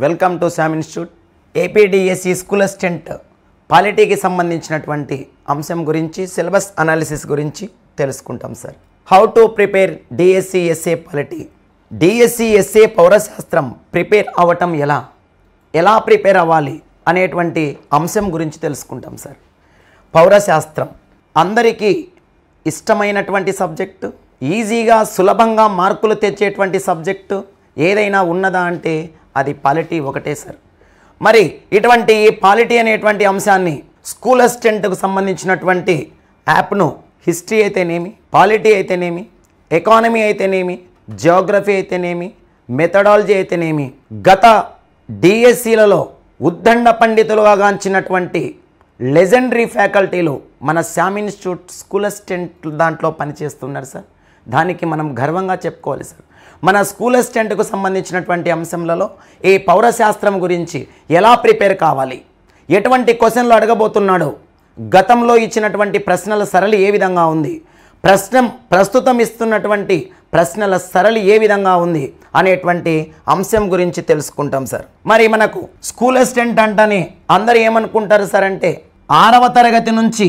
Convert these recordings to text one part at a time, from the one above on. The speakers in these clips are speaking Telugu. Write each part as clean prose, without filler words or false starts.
Welcome to Sam institute. APDSC school assistant పాలిటీకి సంబంధించినటువంటి అంశం గురించి సిలబస్ అనాలిసిస్ గురించి తెలుసుకుంటాం sir. How to prepare DSC SA polity, DSC SA పౌరశాస్త్రం ప్రిపేర్ అవ్వటం ఎలా ప్రిపేర్ అవ్వాలి అనేటువంటి అంశం గురించి తెలుసుకుంటాం సార్. పౌరశాస్త్రం అందరికీ ఇష్టమైనటువంటి సబ్జెక్టు, ఈజీగా సులభంగా మార్కులు తెచ్చేటువంటి సబ్జెక్టు ఏదైనా ఉన్నదా అంటే అది పాలిటీ ఒకటే సార్. మరి ఇటువంటి పాలిటీ అనేటువంటి అంశాన్ని స్కూల్ అసిస్టెంట్కు సంబంధించినటువంటి యాప్ను హిస్టరీ అయితేనేమి, పాలిటీ అయితేనేమి, ఎకానమీ అయితేనేమి, జియోగ్రఫీ అయితేనేమి, మెథడాలజీ అయితేనేమి గత డిఎస్సిలలో ఉద్దండ పండితులుగా గాంచినటువంటి లెజెండరీ ఫ్యాకల్టీలు మన శామ్ ఇన్స్టిట్యూట్ స్కూల్ అసిస్టెంట్ దాంట్లో పనిచేస్తున్నారు సార్. దానికి మనం గర్వంగా చెప్పుకోవాలి సార్. మన స్కూల్ అసిస్టెంట్కు సంబంధించినటువంటి అంశంలలో ఈ పౌరశాస్త్రం గురించి ఎలా ప్రిపేర్ కావాలి, ఎటువంటి క్వశ్చన్లు అడగబోతున్నాడు, గతంలో ఇచ్చినటువంటి ప్రశ్నల సరళి ఏ విధంగా ఉంది, ప్రస్తుతం ఇస్తున్నటువంటి ప్రశ్నల సరళి ఏ విధంగా ఉంది అనేటువంటి అంశం గురించి తెలుసుకుంటాం సార్. మరి మనకు స్కూల్ అసిస్టెంట్ అంటేనే అందరూ ఏమనుకుంటారు సార్ అంటే 6వ తరగతి నుంచి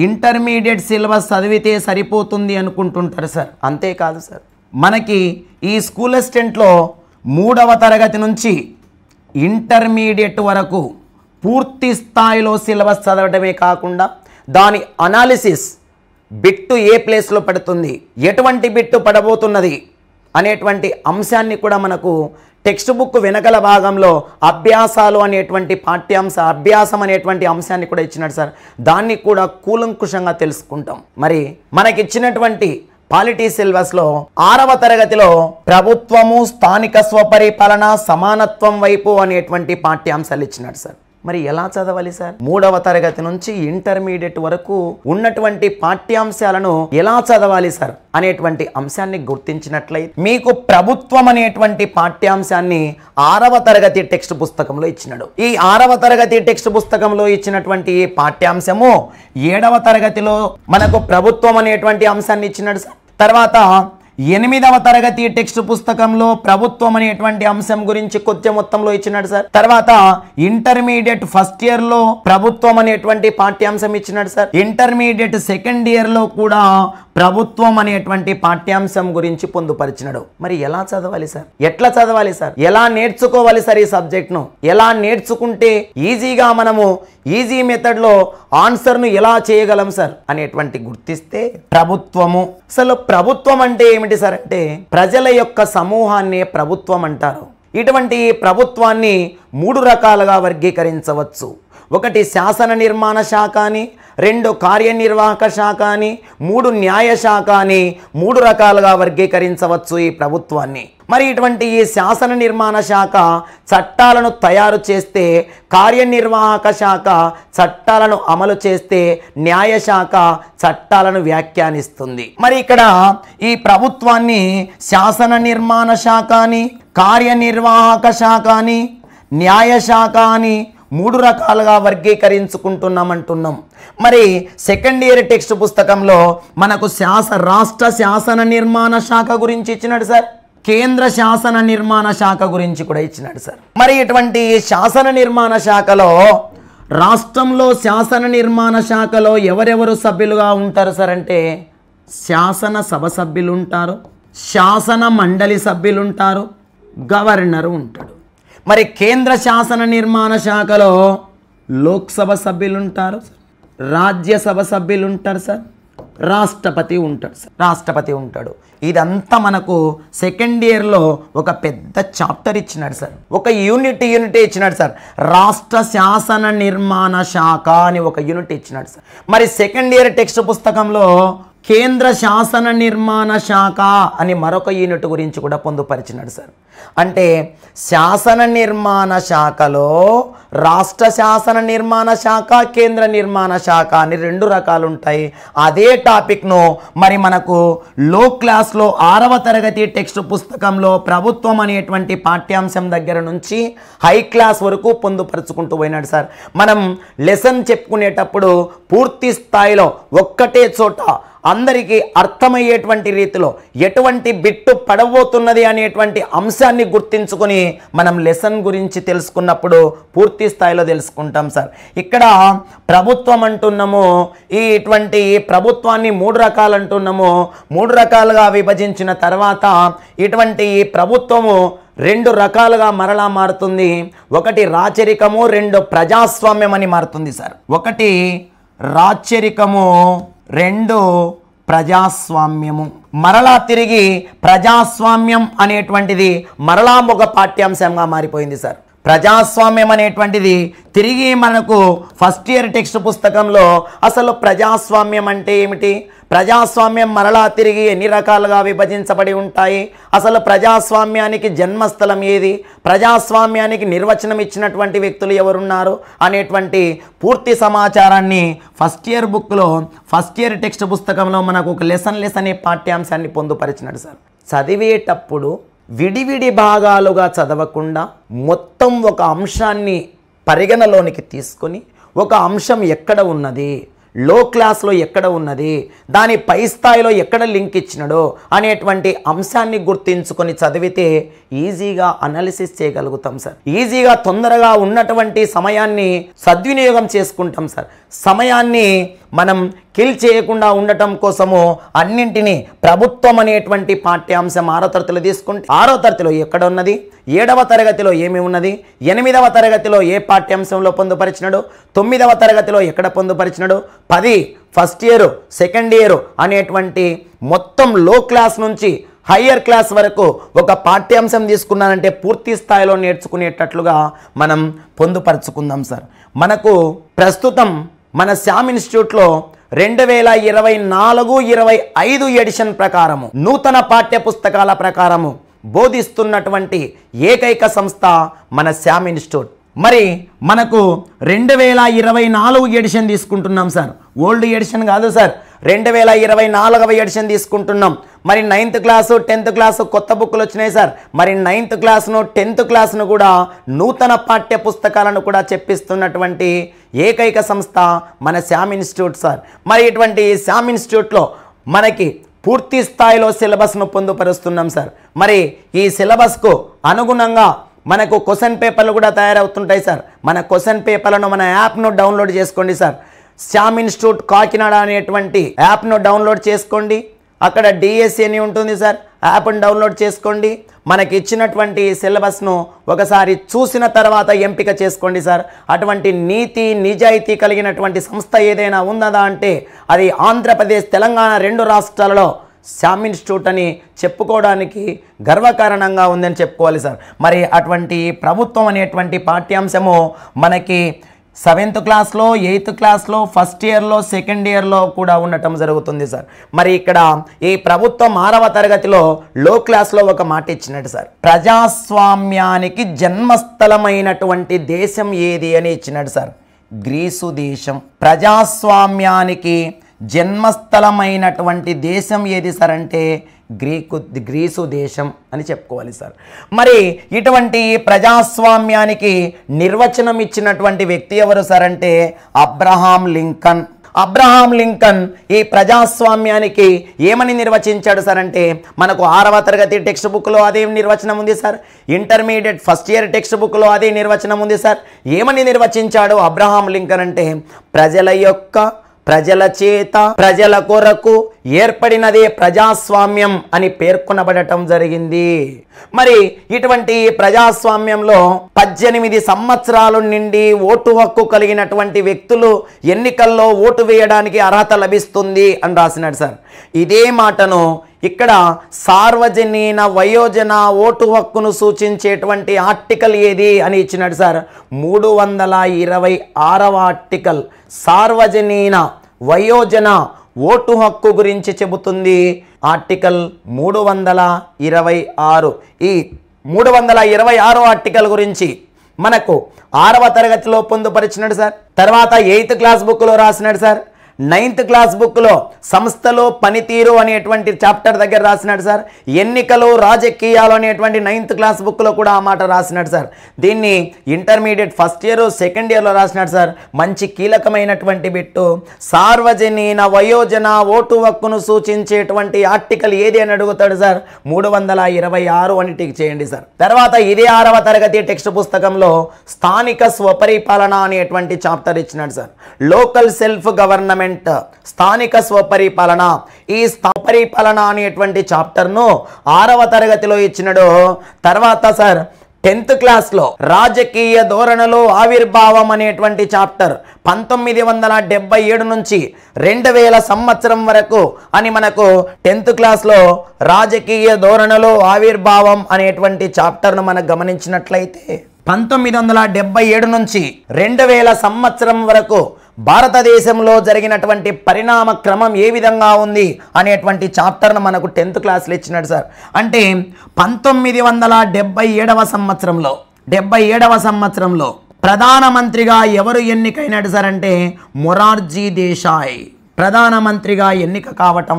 ఇంటర్మీడియట్ సిలబస్ చదివితే సరిపోతుంది అనుకుంటుంటారు సార్. అంతేకాదు సార్, మనకి ఈ స్కూల్ అసిస్టెంట్లో 3వ తరగతి నుంచి ఇంటర్మీడియట్ వరకు పూర్తి స్థాయిలో సిలబస్ చదవడమే కాకుండా దాని అనాలిసిస్, బిట్టు ఏ ప్లేస్లో పడుతుంది, ఎటువంటి బిట్టు పడబోతున్నది అనేటువంటి అంశాన్ని కూడా మనకు టెక్స్ట్ బుక్ వెనకల భాగంలో అభ్యాసాలు అనేటువంటి అభ్యాసం అనేటువంటి అంశాన్ని కూడా ఇచ్చినాడు సార్. దాన్ని కూడా కూలంకుషంగా తెలుసుకుంటాం. మరి మనకిచ్చినటువంటి పాలిటీ సిలబస్లో 6వ తరగతిలో ప్రభుత్వము, స్థానిక స్వపరిపాలన, సమానత్వం వైపు అనేటువంటి పాఠ్యాంశాలు ఇచ్చినాడు సార్. మరి ఎలా చదవాలి సార్? 3వ తరగతి నుంచి ఇంటర్మీడియట్ వరకు ఉన్నటువంటి పాఠ్యాంశాలను ఎలా చదవాలి సార్ అనేటువంటి అంశాన్ని గుర్తించినట్లయితే మీకు ప్రభుత్వం అనేటువంటి పాఠ్యాంశాన్ని 6వ తరగతి టెక్స్ట్ పుస్తకంలో ఇచ్చినాడు. ఈ 6వ తరగతి టెక్స్ట్ పుస్తకంలో ఇచ్చినటువంటి పాఠ్యాంశము 7వ తరగతిలో మనకు ప్రభుత్వం అనేటువంటి అంశాన్ని ఇచ్చినాడు సార్. తర్వాత 8వ తరగతి టెక్స్ట్ పుస్తకంలో ప్రభుత్వం అనేటువంటి అంశం గురించి కొద్ది మొత్తంలో ఇచ్చినాడు సార్. తర్వాత ఇంటర్మీడియట్ ఫస్ట్ ఇయర్ లో ప్రభుత్వం అనేటువంటి పాఠ్యాంశం ఇచ్చినాడు సార్. ఇంటర్మీడియట్ సెకండ్ ఇయర్ లో కూడా ప్రభుత్వం అనేటువంటి పాఠ్యాంశం గురించి పొందుపరిచినాడు. మరి ఎలా చదవాలి సార్? ఎట్లా చదవాలి సార్? ఎలా నేర్చుకోవాలి సార్ ఈ సబ్జెక్ట్ను? ఎలా నేర్చుకుంటే ఈజీగా మనము ఈజీ మెథడ్లో ఆన్సర్ను ఎలా చేయగలం సార్ అనేటువంటి గుర్తిస్తే ప్రభుత్వము. అసలు ప్రభుత్వం అంటే ఏమిటి సార్ అంటే ప్రజల యొక్క సమూహాన్ని ప్రభుత్వం అంటారు. ఇటువంటి ప్రభుత్వాన్ని 3 రకాలుగా వర్గీకరించవచ్చు. ఒకటి శాసన నిర్మాణ శాఖ అని, 2 కార్యనిర్వాహక శాఖ అని, 3 న్యాయ శాఖ అని 3 రకాలుగా వర్గీకరించవచ్చు ఈ ప్రభుత్వాన్ని. మరి ఇటువంటి ఈ శాసన నిర్మాణ శాఖ చట్టాలను తయారు చేస్తే, కార్యనిర్వాహక శాఖ చట్టాలను అమలు చేస్తే, న్యాయశాఖ చట్టాలను వ్యాఖ్యానిస్తుంది. మరి ఇక్కడ ఈ ప్రభుత్వాన్ని శాసన నిర్మాణ శాఖ అని, కార్యనిర్వాహక శాఖ అని, న్యాయశాఖ అని 3 రకాలుగా వర్గీకరించుకుంటున్నామంటున్నాం. మరి సెకండ్ ఇయర్ టెక్స్ట్ పుస్తకంలో మనకు రాష్ట్ర శాసన నిర్మాణ శాఖ గురించి ఇచ్చినాడు సార్. కేంద్ర శాసన నిర్మాణ శాఖ గురించి కూడా ఇచ్చినాడు సార్. మరి ఇటువంటి శాసన నిర్మాణ శాఖలో రాష్ట్రంలో శాసన నిర్మాణ శాఖలో ఎవరెవరు సభ్యులుగా ఉంటారు సార్ అంటే శాసనసభ సభ్యులు ఉంటారు, శాసన మండలి సభ్యులు ఉంటారు, గవర్నర్ ఉంటాడు. మరి కేంద్ర శాసన నిర్మాణ శాఖలో లోక్సభ సభ్యులు ఉంటారు, రాజ్యసభ సభ్యులు ఉంటారు సార్, రాష్ట్రపతి ఉంటాడు. ఇదంతా మనకు సెకండ్ ఇయర్లో ఒక పెద్ద చాప్టర్ ఇచ్చినాడు సార్. ఒక యూనిట్ ఇచ్చినాడు సార్. రాష్ట్ర శాసన నిర్మాణ శాఖ అని ఒక యూనిట్ ఇచ్చినాడు సార్. మరి సెకండ్ ఇయర్ టెక్స్ట్ పుస్తకంలో కేంద్ర శాసన నిర్మాణ శాఖ అని మరొక యూనిట్ గురించి కూడా పొందుపరిచినాడు సార్. అంటే శాసన నిర్మాణ శాఖలో రాష్ట్ర శాసన నిర్మాణ శాఖ, కేంద్ర నిర్మాణ శాఖ అని 2 రకాలు ఉంటాయి. అదే టాపిక్ను మరి మనకు లో క్లాస్లో 6వ తరగతి టెక్స్ట్ పుస్తకంలో ప్రభుత్వం అనేటువంటి పాఠ్యాంశం దగ్గర నుంచి హై క్లాస్ వరకు పొందుపరుచుకుంటూ పోయినాడు సార్. మనం లెసన్ చెప్పుకునేటప్పుడు పూర్తి స్థాయిలో ఒక్కటే చోట అందరికీ అర్థమయ్యేటువంటి రీతిలో ఎటువంటి బిట్టు పడబోతున్నది అనేటువంటి అంశాన్ని గుర్తించుకొని మనం లెసన్ గురించి తెలుసుకున్నప్పుడు పూర్తి స్థాయిలో తెలుసుకుంటాం సార్. ఇక్కడ ప్రభుత్వం అంటున్నాము, ఇటువంటి ప్రభుత్వాన్ని 3 రకాలు అంటున్నాము. 3 రకాలుగా విభజించిన తర్వాత ఇటువంటి ప్రభుత్వము 2 రకాలుగా మరలా మారుతుంది. ఒకటి రాచరికము, 2 ప్రజాస్వామ్యం అని మారుతుంది సార్. ఒకటి రాచరికము, 2 ప్రజాస్వామ్యము. మరలా తిరిగి ప్రజాస్వామ్యం అనేటువంటిది మరలా ఒక పాఠ్యాంశంగా మారిపోయింది సార్. ప్రజాస్వామ్యం అనేటువంటిది తిరిగి మనకు ఫస్ట్ ఇయర్ టెక్స్ట్ పుస్తకంలో అసలు ప్రజాస్వామ్యం అంటే ఏమిటి, ప్రజాస్వామ్యం మరలా తిరిగి ఎన్ని రకాలుగా విభజించబడి ఉంటాయి, అసలు ప్రజాస్వామ్యానికి జన్మస్థలం ఏది, ప్రజాస్వామ్యానికి నిర్వచనం ఇచ్చినటువంటి వ్యక్తులు ఎవరున్నారు అనేటువంటి పూర్తి సమాచారాన్ని ఫస్ట్ ఇయర్ బుక్లో ఫస్ట్ ఇయర్ టెక్స్ట్ పుస్తకంలో మనకు ఒక లెసన్ అనే పాఠ్యాంశాన్ని పొందుపరిచినాడు సార్. చదివేటప్పుడు విడివిడి భాగాలుగా చదవకుండా మొత్తం ఒక అంశాన్ని పరిగణలోనికి తీసుకొని ఒక అంశం ఎక్కడ ఉన్నది, లో క్లాస్లో ఎక్కడ ఉన్నది, దాని పై స్థాయిలో ఎక్కడ లింక్ ఇచ్చినాడో అనేటువంటి అంశాన్ని గుర్తించుకొని చదివితే ఈజీగా అనాలిసిస్ చేయగలుగుతాం సార్. ఈజీగా తొందరగా ఉన్నటువంటి సమయాన్ని సద్వినియోగం చేసుకుంటాం సార్. సమయాన్ని మనం కిల్ చేయకుండా ఉండటం కోసము అన్నింటినీ ప్రభుత్వం అనేటువంటి పాఠ్యాంశం 6వ తరగతిలో తీసుకుంటే 6వ తరగతిలో ఎక్కడ ఉన్నది, 7వ తరగతిలో ఏమి ఉన్నది, 8వ తరగతిలో ఏ పాఠ్యాంశంలో పొందుపరిచినాడు, 9వ తరగతిలో ఎక్కడ పొందుపరిచినాడు, 10 ఫస్ట్ ఇయర్ సెకండ్ ఇయర్ అనేటువంటి మొత్తం లో క్లాస్ నుంచి హయ్యర్ క్లాస్ వరకు ఒక పాఠ్యాంశం తీసుకున్నానంటే పూర్తి స్థాయిలో నేర్చుకునేటట్లుగా మనం పొందుపరుచుకుందాం సార్. మనకు ప్రస్తుతం మన శ్యామ్ ఇన్స్టిట్యూట్లో 2024-25 ఎడిషన్ ప్రకారము నూతన పాఠ్య పుస్తకాల ప్రకారము బోధిస్తున్నటువంటి ఏకైక సంస్థ మన శ్యామ్ ఇన్స్టిట్యూట్. మరి మనకు 2024 ఎడిషన్ తీసుకుంటున్నాం సార్, ఓల్డ్ ఎడిషన్ కాదు సార్, 2024వ ఎడిషన్ తీసుకుంటున్నాం. మరి 9th క్లాసు 10th క్లాసు కొత్త బుక్కులు వచ్చినాయి సార్. మరి 9th క్లాస్ను 10th క్లాస్ను కూడా నూతన పాఠ్య పుస్తకాలను కూడా చెప్పిస్తున్నటువంటి ఏకైక సంస్థ మన శ్యామ్ ఇన్స్టిట్యూట్ సార్. మరి ఇటువంటి శ్యామ్ ఇన్స్టిట్యూట్లో మనకి పూర్తి స్థాయిలో సిలబస్ను పొందుపరుస్తున్నాం సార్. మరి ఈ సిలబస్కు అనుగుణంగా మనకు క్వశ్చన్ పేపర్లు కూడా తయారవుతుంటాయి సార్. మన క్వశ్చన్ పేపర్లను మన యాప్ను డౌన్లోడ్ చేసుకోండి సార్. శ్యామ్ ఇన్స్టిట్యూట్ కాకినాడ అనేటువంటి యాప్ను డౌన్లోడ్ చేసుకోండి. అక్కడ డిఎస్సి అని ఉంటుంది సార్, యాప్ను డౌన్లోడ్ చేసుకోండి. మనకి ఇచ్చినటువంటి సిలబస్ను ఒకసారి చూసిన తర్వాత ఎంపిక చేసుకోండి సార్. అటువంటి నీతి నిజాయితీ కలిగినటువంటి సంస్థ ఏదైనా ఉన్నదా అంటే అది ఆంధ్రప్రదేశ్ తెలంగాణ 2 రాష్ట్రాలలో శ్యామ్ ఇన్స్టిట్యూట్ అని చెప్పుకోవడానికి గర్వకారణంగా ఉందని చెప్పుకోవాలి సార్. మరి అటువంటి ప్రభుత్వం అనేటువంటి పాఠ్యాంశము మనకి 7th క్లాస్లో 8th క్లాస్లో ఫస్ట్ ఇయర్లో సెకండ్ ఇయర్లో కూడా ఉండటం జరుగుతుంది సార్. మరి ఇక్కడ ఈ ప్రభుత్వం 6వ తరగతిలో లో క్లాస్లో ఒక మాట ఇచ్చినట్టు సార్, ప్రజాస్వామ్యానికి జన్మస్థలమైనటువంటి దేశం ఏది అని ఇచ్చినట్టు సార్, గ్రీసు దేశం. ప్రజాస్వామ్యానికి జన్మస్థలమైనటువంటి దేశం ఏది సార్ అంటే గ్రీసు దేశం అని చెప్పుకోవాలి సార్. మరి ఇటువంటి ప్రజాస్వామ్యానికి నిర్వచనం ఇచ్చినటువంటి వ్యక్తి ఎవరు సార్ అంటే అబ్రహాం లింకన్. అబ్రహాం లింకన్ ఈ ప్రజాస్వామ్యానికి ఏమని నిర్వచించాడు సార్ అంటే మనకు 6వ తరగతి టెక్స్ట్ బుక్లో అదే నిర్వచనం ఉంది sir, intermediate first year text బుక్లో అదే నిర్వచనం ఉంది సార్. ఏమని నిర్వచించాడు అబ్రహాం లింకన్ అంటే ప్రజల యొక్క, ప్రజల చేత, ప్రజల కొరకు ఏర్పడినదే ప్రజాస్వామ్యం అని పేర్కొనబడటం జరిగింది. మరి ఇటువంటి ప్రజాస్వామ్యంలో 18 సంవత్సరాల నుండి ఓటు హక్కు కలిగినటువంటి వ్యక్తులు ఎన్నికల్లో ఓటు వేయడానికి అర్హత లభిస్తుంది అని రాసినాడు సార్. ఇదే మాటను ఇక్కడ సార్వజనీన వయోజన ఓటు హక్కును సూచించేటువంటి ఆర్టికల్ ఏది అని ఇచ్చినాడు సార్. 326వ ఆర్టికల్ సార్వజనీన వయోజన ఓటు హక్కు గురించి చెబుతుంది. ఆర్టికల్ 326. ఈ 326 ఆర్టికల్ గురించి మనకు 6వ తరగతిలో పొందుపరిచినాడు సార్. తర్వాత 8th క్లాస్ బుక్లో రాసినాడు సార్. 9th క్లాస్ బుక్లో సంస్థలో పనితీరు అనేటువంటి చాప్టర్ దగ్గర రాసినాడు సార్. ఎన్నికలు రాజకీయాలు అనేటువంటి 9th క్లాస్ బుక్లో కూడా ఆ మాట రాసినాడు సార్. దీన్ని ఇంటర్మీడియట్ ఫస్ట్ ఇయర్ సెకండ్ ఇయర్లో రాసినాడు సార్. మంచి కీలకమైనటువంటి బిట్టు. సార్వజనీన వయోజన ఓటు హక్కును సూచించేటువంటి ఆర్టికల్ ఏది అని అడుగుతాడు సార్. 326 అని టిక్ చేయండి సార్. తర్వాత ఇదే 6వ తరగతి టెక్స్ట్ పుస్తకంలో స్థానిక స్వపరిపాలన అనేటువంటి చాప్టర్ ఇచ్చినాడు సార్. లోకల్ సెల్ఫ్ గవర్నమెంట్, స్థానిక స్వపరిపాలన. ఈ స్వపరిపాలన అనేటువంటి చాప్టర్ను 6వ తరగతిలో ఇచ్చినాడు. తర్వాత సార్ 10th క్లాస్లో రాజకీయ ధోరణిలో ఆవిర్భావం అనేటువంటి చాప్టర్ 1977 నుంచి 2000 సంవత్సరం వరకు అని మనకు 10th క్లాస్లో రాజకీయ ధోరణిలో ఆవిర్భావం అనేటువంటి చాప్టర్ను మనం గమనించినట్లయితే 1977 నుంచి 2000 సంవత్సరం వరకు భారతదేశంలో జరిగినటువంటి పరిణామ క్రమం ఏ విధంగా ఉంది అనేటువంటి చాప్టర్ను మనకు 10th క్లాస్లో ఇచ్చినాడు సార్. అంటే 1977వ సంవత్సరంలో ప్రధానమంత్రిగా ఎవరు ఎన్నికైనాడు సార్ అంటే మొరార్జీ దేశాయ్ ప్రధానమంత్రిగా ఎన్నిక కావటం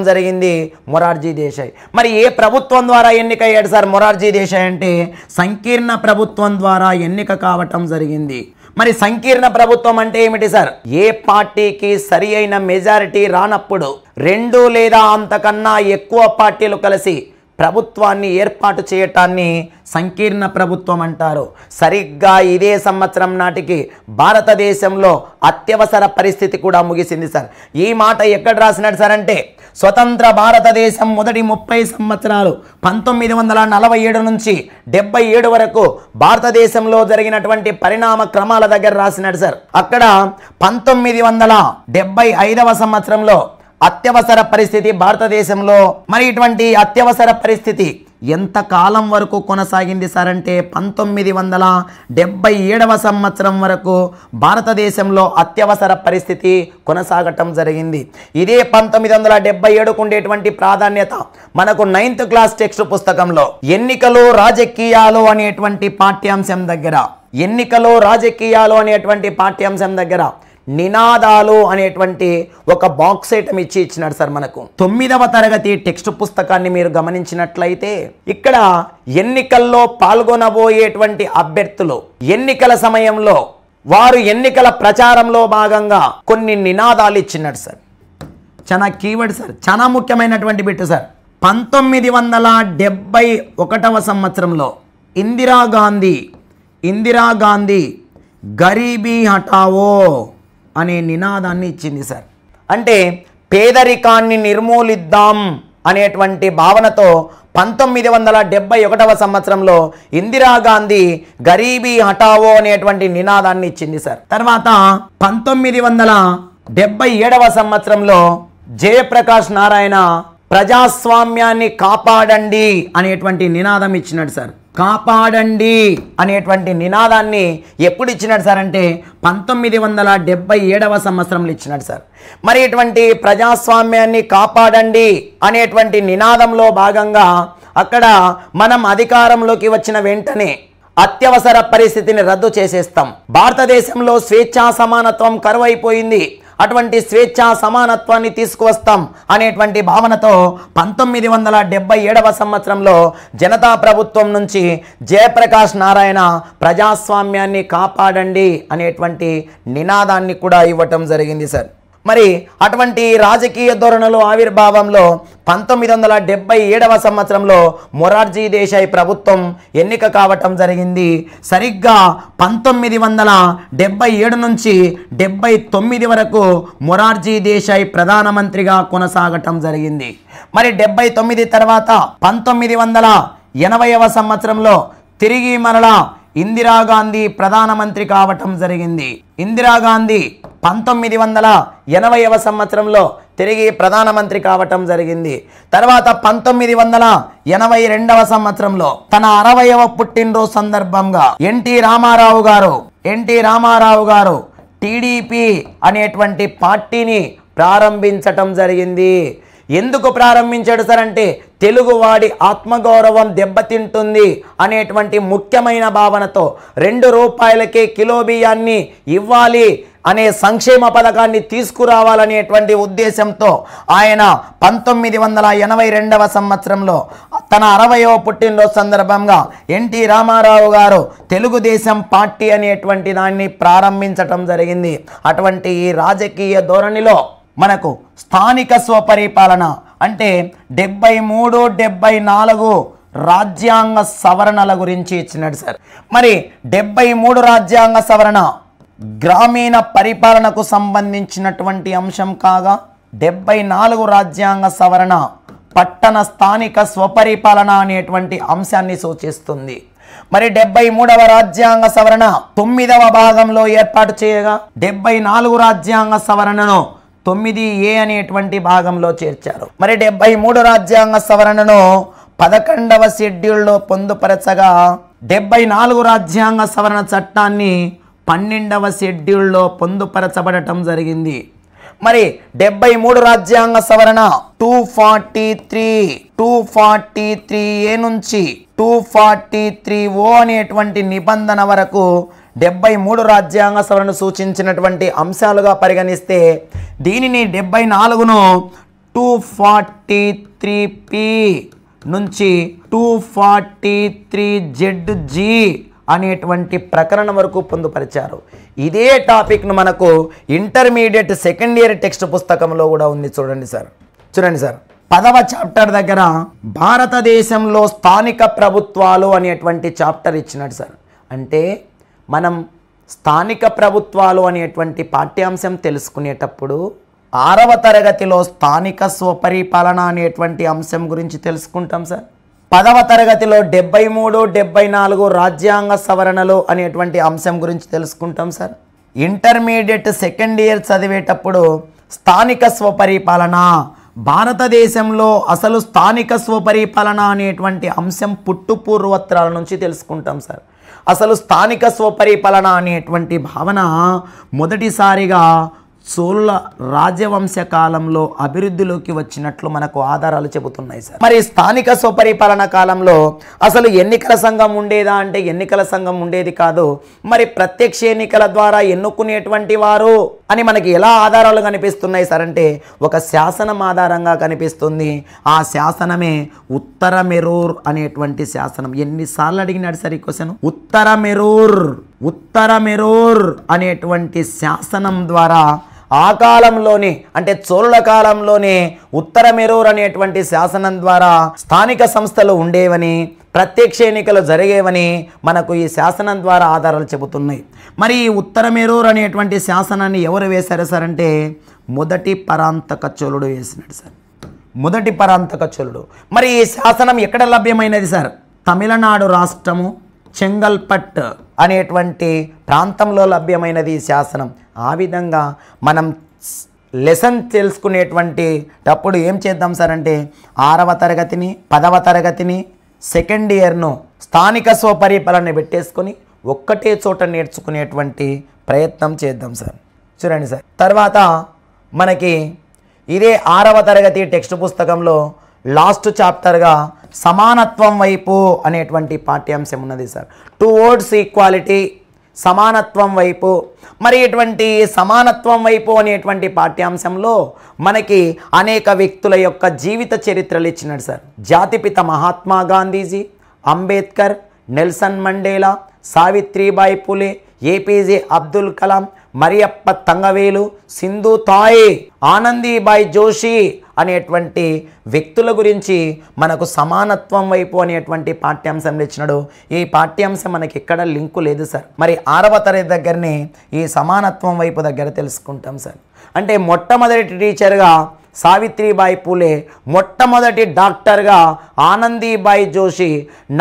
జరిగింది మొరార్జీ దేశాయ్. మరి ఏ ప్రభుత్వం ద్వారా ఎన్నికయ్యాడు సార్ మొరార్జీ దేశాయ్ అంటే సంకీర్ణ ప్రభుత్వం ద్వారా ఎన్నిక కావటం జరిగింది. మరి సంకీర్ణ ప్రభుత్వం అంటే ఏమిటి సార్? ఏ పార్టీకి సరి అయిన మెజారిటీ రానప్పుడు 2 లేదా అంతకన్నా ఎక్కువ పార్టీలు కలిసి ప్రభుత్వాన్ని ఏర్పాటు చేయటాన్ని సంకీర్ణ ప్రభుత్వం అంటారు. సరిగ్గా ఇదే సంవత్సరం నాటికి భారతదేశంలో అత్యవసర పరిస్థితి కూడా ముగిసింది సార్. ఈ మాట ఎక్కడ రాసినాడు సార్ అంటే స్వతంత్ర భారతదేశం మొదటి 30 సంవత్సరాలు 1947 నుంచి 77 వరకు భారతదేశంలో జరిగినటువంటి పరిణామ క్రమాల దగ్గర రాసినాడు సార్. అక్కడ 1975వ సంవత్సరంలో అత్యవసర పరిస్థితి భారతదేశంలో. మరి ఇటువంటి అత్యవసర పరిస్థితి ఎంత కాలం వరకు కొనసాగింది సార్ అంటే 1977వ సంవత్సరం వరకు భారతదేశంలో అత్యవసర పరిస్థితి కొనసాగటం జరిగింది. ఇదే 1977కు ఉండేటువంటి ప్రాధాన్యత మనకు 9th క్లాస్ టెక్స్ట్ పుస్తకంలో ఎన్నికలు రాజకీయాలు అనేటువంటి పాఠ్యాంశం దగ్గర నినాదాలు అనేటువంటి ఒక బాక్స్ ఐటమ్ ఇచ్చినాడు సార్ మనకు. 9వ తరగతి టెక్స్ట్ పుస్తకాన్ని మీరు గమనించినట్లయితే ఇక్కడ ఎన్నికల్లో పాల్గొనబోయేటువంటి అభ్యర్థులు ఎన్నికల సమయంలో వారు ఎన్నికల ప్రచారంలో భాగంగా కొన్ని నినాదాలు ఇచ్చినాడు సార్. చాలా కీవర్డ్ సార్, చాలా ముఖ్యమైనటువంటి బిట్టు సార్. 1971వ సంవత్సరంలో ఇందిరాగాంధీ గరీబీ హటావో అనే నినాదాన్ని ఇచ్చింది సార్. అంటే పేదరికాన్ని నిర్మూలిద్దాం అనేటువంటి భావనతో 1971వ సంవత్సరంలో ఇందిరాగాంధీ గరీబీ హటావో అనేటువంటి నినాదాన్ని ఇచ్చింది సార్. తర్వాత 1977వ సంవత్సరంలో జయప్రకాష్ నారాయణ ప్రజాస్వామ్యాన్ని కాపాడండి అనేటువంటి నినాదం ఇచ్చినాడు సార్. కాపాడండి అనేటువంటి నినాదాన్ని ఎప్పుడు ఇచ్చినాడు సార్ అంటే 1977వ సంవత్సరంలో ఇచ్చినాడు సార్. మరి ఇటువంటి ప్రజాస్వామ్యాన్ని కాపాడండి అనేటువంటి నినాదంలో భాగంగా అక్కడ మనం అధికారంలోకి వచ్చిన వెంటనే అత్యవసర పరిస్థితిని రద్దు చేసేస్తాం. భారతదేశంలో స్వేచ్ఛా సమానత్వం కరువైపోయింది, అటువంటి స్వేచ్ఛా సమానత్వాన్ని తీసుకువస్తాం అనేటువంటి భావనతో 1977వ సంవత్సరంలో జనతా ప్రభుత్వం నుంచి జయప్రకాష్ నారాయణ ప్రజాస్వామ్యాన్ని కాపాడండి అనేటువంటి నినాదాన్ని కూడా ఇవ్వటం జరిగింది సార్. మరి అటువంటి రాజకీయ ధోరణిలో ఆవిర్భావంలో 1977వ సంవత్సరంలో మొరార్జీ దేశాయ్ ప్రభుత్వం ఎన్నిక కావటం జరిగింది. సరిగ్గా 1977 నుంచి 79 వరకు మొరార్జీ దేశాయ్ ప్రధానమంత్రిగా కొనసాగటం జరిగింది. మరి 79 తర్వాత 1980వ సంవత్సరంలో తిరిగి మరలా ఇందిరాగాంధీ ప్రధానమంత్రి కావటం జరిగింది. ఇందిరాగాంధీ 1980వ సంవత్సరంలో తిరిగి ప్రధానమంత్రి కావటం జరిగింది. తర్వాత 1982వ సంవత్సరంలో తన 60వ పుట్టినరోజు సందర్భంగా ఎన్టీ రామారావు గారు టీడీపీ అనేటువంటి పార్టీని ప్రారంభించటం జరిగింది. ఎందుకు ప్రారంభించాడు సార్ అంటే తెలుగువాడి ఆత్మగౌరవం దెబ్బతింటుంది అనేటువంటి ముఖ్యమైన భావనతో 2 రూపాయలకే కిలో బియ్యాన్ని ఇవ్వాలి అనే సంక్షేమ పథకాన్ని తీసుకురావాలనేటువంటి ఉద్దేశంతో ఆయన 1982వ సంవత్సరంలో తన 60వ పుట్టినరోజు సందర్భంగా ఎన్టీ రామారావు గారు తెలుగుదేశం పార్టీ అనేటువంటి దాన్ని ప్రారంభించటం జరిగింది. అటువంటి ఈ రాజకీయ ధోరణిలో మనకు స్థానిక స్వపరిపాలన అంటే 73, 74 రాజ్యాంగ సవరణల గురించి ఇచ్చినాడు సార్. మరి 73 రాజ్యాంగ సవరణ గ్రామీణ పరిపాలనకు సంబంధించినటువంటి అంశం కాగా 74 రాజ్యాంగ సవరణ పట్టణ స్థానిక స్వపరిపాలన అనేటువంటి అంశాన్ని సూచిస్తుంది. మరి 73వ రాజ్యాంగ సవరణ 9వ భాగంలో ఏర్పాటు చేయగా 74 రాజ్యాంగ సవరణను 9A అనేటువంటి భాగంలో చేర్చారు. మరి 73 రాజ్యాంగ సవరణను 11వ షెడ్యూల్లో పొందుపరచగా 74 రాజ్యాంగ సవరణ చట్టాన్ని 12వ షెడ్యూల్లో పొందుపరచబడటం జరిగింది. మరి 73 రాజ్యాంగ సవరణ 243A నుంచి 243O అనేటువంటి నిబంధన వరకు 73 రాజ్యాంగ సవరణ సూచించినటువంటి అంశాలుగా పరిగణిస్తే దీనిని 74ను 243P నుంచి 243ZG అనేటువంటి ప్రకరణ వరకు పొందుపరిచారు. ఇదే టాపిక్ను మనకు ఇంటర్మీడియట్ సెకండ్ ఇయర్ టెక్స్ట్ పుస్తకంలో కూడా ఉంది. చూడండి సార్ 10వ చాప్టర్ దగ్గర భారతదేశంలో స్థానిక ప్రభుత్వాలు అనేటువంటి చాప్టర్ ఇచ్చినాడు సార్. అంటే మనం స్థానిక ప్రభుత్వాలు అనేటువంటి పాఠ్యాంశం తెలుసుకునేటప్పుడు 6వ తరగతిలో స్థానిక స్వపరిపాలన అనేటువంటి అంశం గురించి తెలుసుకుంటాం సార్. 10వ తరగతిలో 73, 74 రాజ్యాంగ సవరణలు అనేటువంటి అంశం గురించి తెలుసుకుంటాం సార్. ఇంటర్మీడియట్ సెకండ్ ఇయర్ చదివేటప్పుడు స్థానిక స్వపరిపాలన భారతదేశంలో అసలు స్థానిక స్వపరిపాలన అనేటువంటి అంశం పుట్టుపూర్వత్రాల నుంచి తెలుసుకుంటాం సార్. అసలు స్థానిక స్వపరిపాలన అనేటువంటి భావన మొదటిసారిగా చోళ రాజవంశ కాలంలో అభివృద్ధిలోకి వచ్చినట్లు మనకు ఆధారాలు చెబుతున్నాయి సార్. మరి స్థానిక స్వపరిపాలన కాలంలో అసలు ఎన్నికల సంఘం ఉండేదా అంటే ఎన్నికల సంఘం ఉండేది కాదు. మరి ప్రత్యక్ష ఎన్నికల ద్వారా ఎన్నుకునేటువంటి వారు అని మనకి ఎలా ఆధారాలు కనిపిస్తున్నాయి సార్ అంటే ఒక శాసనం ఆధారంగా కనిపిస్తుంది. ఆ శాసనమే ఉత్తర మెరూర్ అనేటువంటి శాసనం. ఎన్నిసార్లు అడిగినాడు సార్ ఈ క్వశ్చన్. ఉత్తర మెరూర్ అనేటువంటి శాసనం ద్వారా ఆ కాలంలోనే అంటే చోళుల కాలంలోనే ఉత్తర మెరూర్ అనేటువంటి శాసనం ద్వారా స్థానిక సంస్థలు ఉండేవని ప్రత్యక్ష ఎన్నికలు జరిగేవని మనకు ఈ శాసనం ద్వారా ఆధారాలు చెబుతున్నాయి. మరి ఈ ఉత్తర మెరూర్ అనేటువంటి శాసనాన్ని ఎవరు వేశారు సార్ అంటే మొదటి పరాంతక చోళుడు వేసినాడు సార్. మొదటి పరాంతక చోళుడు. మరి ఈ శాసనం ఎక్కడ లభ్యమైనది సార్? తమిళనాడు రాష్ట్రము చెంగల్పట్ అనేటువంటి ప్రాంతంలో లభ్యమైనది ఈ శాసనం. ఆ విధంగా మనం లెసన్ తెలుసుకునేటప్పుడు ఏం చేద్దాం సార్ అంటే 6వ తరగతిని 10వ తరగతిని సెకండ్ ఇయర్ను స్థానిక స్వపరిపాలన పెట్టేసుకొని ఒక్కటే చోట నేర్చుకునేటువంటి ప్రయత్నం చేద్దాం సార్. చూడండి సార్, తర్వాత మనకి ఇదే 6వ తరగతి టెక్స్ట్ పుస్తకంలో లాస్ట్ చాప్టర్గా సమానత్వం వైపు అనేటువంటి పాఠ్యాంశం ఉన్నది సార్. టువర్డ్స్ ఈక్వాలిటీ, సమానత్వం వైపు. మరి ఇటువంటి సమానత్వం వైపు అనేటువంటి పాఠ్యాంశంలో మనకి అనేక వ్యక్తుల యొక్క జీవిత చరిత్రలు ఇచ్చినాడు సార్. జాతిపిత Mahatma Gandhiji, Ambedkar, Nelson Mandela, Savitribai Phule, APJ Abdul Kalam, Mariyappa Thangavelu, Sindhu Thai, Anandibai Joshi అనేటువంటి వ్యక్తుల గురించి మనకు సమానత్వం వైపు అనేటువంటి పాఠ్యాంశం ఇచ్చినాడు. ఈ పాఠ్యాంశం మనకి ఎక్కడ లింకు లేదు సార్. మరి 6వ తరగతి దగ్గరనే ఈ సమానత్వం వైపు దగ్గర తెలుసుకుంటాం సార్. అంటే మొట్టమొదటి టీచర్గా సావిత్రిబాయి పూలే, మొట్టమొదటి డాక్టర్గా ఆనందీబాయి జోషి,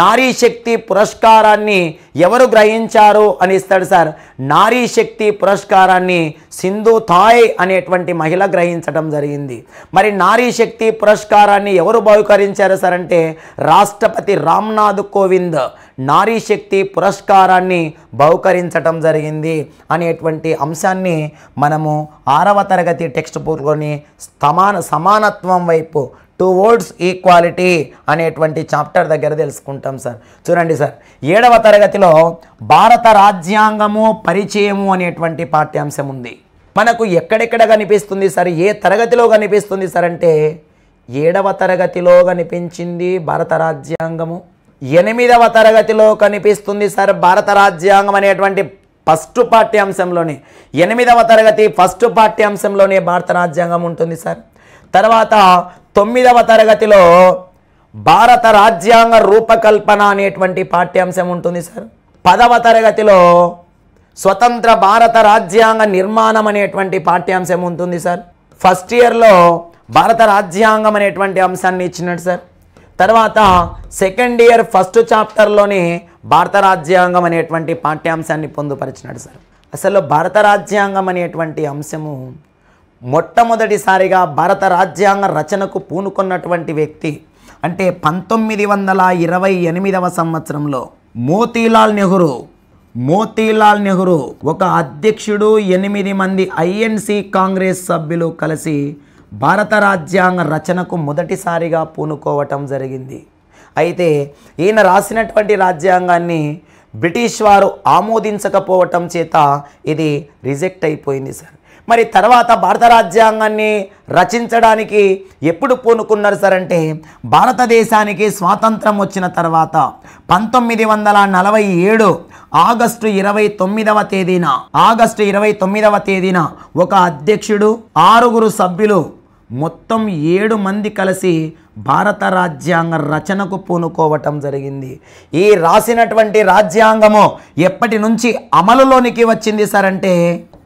నారీ శక్తి పురస్కారాన్ని ఎవరు గ్రహించారు అని ఇస్తాడు సార్. నారీ శక్తి పురస్కారాన్ని సింధు థాయ్ అనేటువంటి మహిళ గ్రహించడం జరిగింది. మరి నారీ శక్తి పురస్కారాన్ని ఎవరు బహుకరించారు సార్ అంటే రాష్ట్రపతి రామ్నాథ్ కోవింద్ నారీ శక్తి పురస్కారాన్ని బహుకరించటం జరిగింది అనేటువంటి అంశాన్ని మనము 6వ తరగతి టెక్స్ట్ బుక్లోని సమానత్వం వైపు టువర్డ్స్ ఈక్వాలిటీ అనేటువంటి చాప్టర్ దగ్గర తెలుసుకుంటాం సార్. చూడండి సార్, 7వ తరగతిలో భారత రాజ్యాంగము పరిచయము అనేటువంటి పాఠ్యాంశం ఉంది. మనకు ఎక్కడెక్కడ కనిపిస్తుంది సార్, ఏ తరగతిలో కనిపిస్తుంది సార్ అంటే 7వ తరగతిలో కనిపించింది భారత రాజ్యాంగము. 8వ తరగతిలో కనిపిస్తుంది సార్ భారత రాజ్యాంగం అనేటువంటి ఫస్ట్ పాఠ్యాంశంలోనే. 8వ తరగతి ఫస్ట్ పాఠ్యాంశంలోనే భారత రాజ్యాంగం ఉంటుంది సార్. తర్వాత 9వ తరగతిలో భారత రాజ్యాంగ రూపకల్పన అనేటువంటి పాఠ్యాంశం ఉంటుంది సార్. 10వ తరగతిలో స్వతంత్ర భారత రాజ్యాంగ నిర్మాణం అనేటువంటి పాఠ్యాంశం ఉంటుంది సార్. ఫస్ట్ ఇయర్లో భారత రాజ్యాంగం అనేటువంటి అంశాన్ని ఇచ్చినాడు సార్. తర్వాత సెకండ్ ఇయర్ ఫస్ట్ చాప్టర్లోనే భారత రాజ్యాంగం అనేటువంటి పాఠ్యాంశాన్ని పొందుపరిచినాడు సార్. అసలు భారత రాజ్యాంగం అనేటువంటి అంశము మొట్టమొదటిసారిగా భారత రాజ్యాంగ రచనకు పూనుకున్నటువంటి వ్యక్తి అంటే 1928వ సంవత్సరంలో మోతీలాల్ నెహ్రూ ఒక అధ్యక్షుడు 8 మంది ఐఎన్సి కాంగ్రెస్ సభ్యులు కలిసి భారత రాజ్యాంగ రచనకు మొదటిసారిగా పూనుకోవటం జరిగింది. అయితే ఈయన రాసినటువంటి రాజ్యాంగాన్ని బ్రిటిష్ వారు ఆమోదించకపోవటం చేత ఇది రిజెక్ట్ అయిపోయింది సార్. మరి తర్వాత భారత రాజ్యాంగాన్ని రచించడానికి ఎప్పుడు పూనుకున్నారు సార్ అంటే భారతదేశానికి స్వాతంత్రం వచ్చిన తర్వాత 1947 ఆగస్టు 29వ తేదీన ఒక అధ్యక్షుడు 6 సభ్యులు మొత్తం 7 మంది కలిసి భారత రాజ్యాంగ రచనకు పూనుకోవటం జరిగింది. ఈ రాసినటువంటి రాజ్యాంగము ఎప్పటి నుంచి అమలులోనికి వచ్చింది సార్ అంటే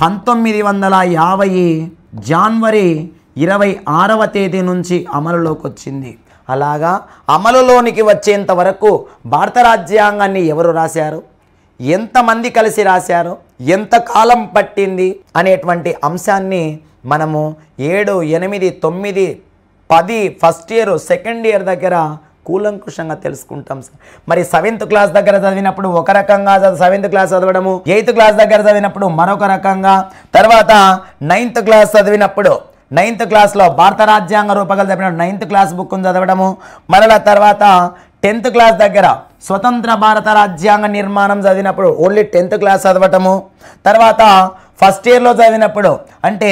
1950 జనవరి 26వ తేదీ నుంచి అమలులోకి వచ్చింది. అలాగా అమలులోనికి వచ్చేంత వరకు భారత రాజ్యాంగాన్ని ఎవరు రాశారు, ఎంతమంది కలిసి రాశారు, ఎంత కాలం పట్టింది అనేటువంటి అంశాన్ని మనము 7, 8, 9, 10 ఫస్ట్ ఇయర్ సెకండ్ ఇయర్ దగ్గర కూలంకుషంగా తెలుసుకుంటాం సార్. మరి 7th క్లాస్ దగ్గర చదివినప్పుడు ఒక రకంగా 7th క్లాస్ చదవడము, 8th క్లాస్ దగ్గర చదివినప్పుడు మరొక రకంగా, తర్వాత 9th క్లాస్ చదివినప్పుడు 9th క్లాస్లో భారత రాజ్యాంగ రూపకల్పన చదివినప్పుడు 9th క్లాస్ బుక్ను చదవడము, మరలా తర్వాత 10th క్లాస్ దగ్గర స్వతంత్ర భారత రాజ్యాంగ నిర్మాణం చదివినప్పుడు ఓన్లీ 10th క్లాస్ చదవటము, తర్వాత ఫస్ట్ ఇయర్లో చదివినప్పుడు అంటే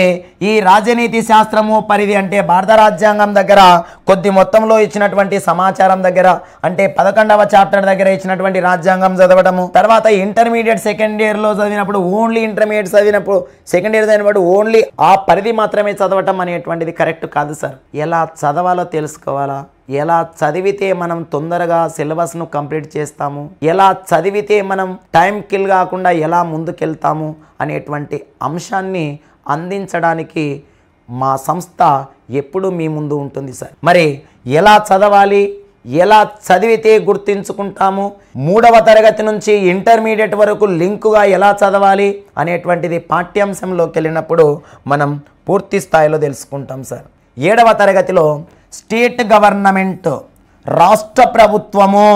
ఈ రాజనీతి శాస్త్రము పరిధి అంటే భారత రాజ్యాంగం దగ్గర కొద్ది మొత్తంలో ఇచ్చినటువంటి సమాచారం దగ్గర అంటే 11వ చాప్టర్ దగ్గర ఇచ్చినటువంటి రాజ్యాంగం చదవడము, తర్వాత ఇంటర్మీడియట్ సెకండ్ ఇయర్లో చదివినప్పుడు ఓన్లీ ఇంటర్మీడియట్ చదివినప్పుడు సెకండ్ ఇయర్ చదివినప్పుడు ఓన్లీ ఆ పరిధి మాత్రమే చదవటం అనేటువంటిది కరెక్ట్ కాదు సార్. ఎలా చదవాలో తెలుసుకోవాలా, ఎలా చదివితే మనం తొందరగా సిలబస్ను కంప్లీట్ చేస్తాము, ఎలా చదివితే మనం టైం కిల్ కాకుండా ఎలా ముందుకెళ్తాము అనేటువంటి అంశాన్ని అందించడానికి మా సంస్థ ఎప్పుడూ మీ ముందు ఉంటుంది సార్. మరి ఎలా చదవాలి, ఎలా చదివితే గుర్తించుకుంటాము, 3వ తరగతి నుంచి ఇంటర్మీడియట్ వరకు లింకుగా ఎలా చదవాలి అనేటువంటిది పాఠ్యాంశంలోకి వెళ్ళినప్పుడు మనం పూర్తి స్థాయిలో తెలుసుకుంటాం సార్. 7వ తరగతిలో స్టేట్ గవర్నమెంట్ రాష్ట్ర ప్రభుత్వము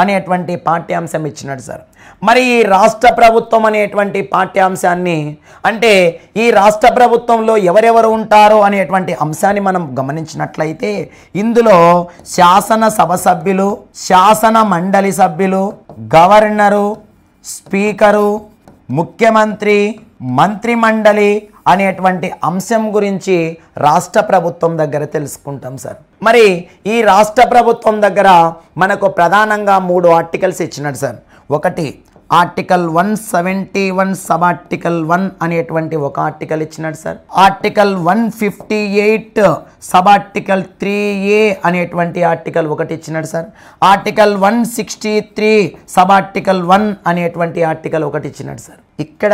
అనేటువంటి పాఠ్యాంశం ఇచ్చినాడు సార్. మరి ఈ రాష్ట్ర ప్రభుత్వం అనేటువంటి పాఠ్యాంశాన్ని అంటే ఈ రాష్ట్ర ప్రభుత్వంలో ఎవరెవరు ఉంటారో అనేటువంటి అంశాన్ని మనం గమనించినట్లయితే ఇందులో శాసనసభ సభ్యులు, శాసన మండలి సభ్యులు, గవర్నరు, స్పీకరు, ముఖ్యమంత్రి, మంత్రిమండలి అనేటువంటి అంశం గురించి రాష్ట్ర ప్రభుత్వం దగ్గర తెలుసుకుంటాం సార్. మరి ఈ రాష్ట్ర ప్రభుత్వం దగ్గర మనకు ప్రధానంగా 3 ఆర్టికల్స్ ఇచ్చినాడు సార్. ఒకటి ఆర్టికల్ 171 సబ్ ఆర్టికల్ 1 అనేటువంటి ఒక ఆర్టికల్ ఇచ్చినాడు sir. Article 158 sub article 3A అనేటువంటి ఆర్టికల్ ఒకటి ఇచ్చినాడు సార్. ఆర్టికల్ 163 సబ్ ఆర్టికల్ 1 అనేటువంటి ఆర్టికల్ ఒకటి ఇచ్చినాడు సార్. ఇక్కడ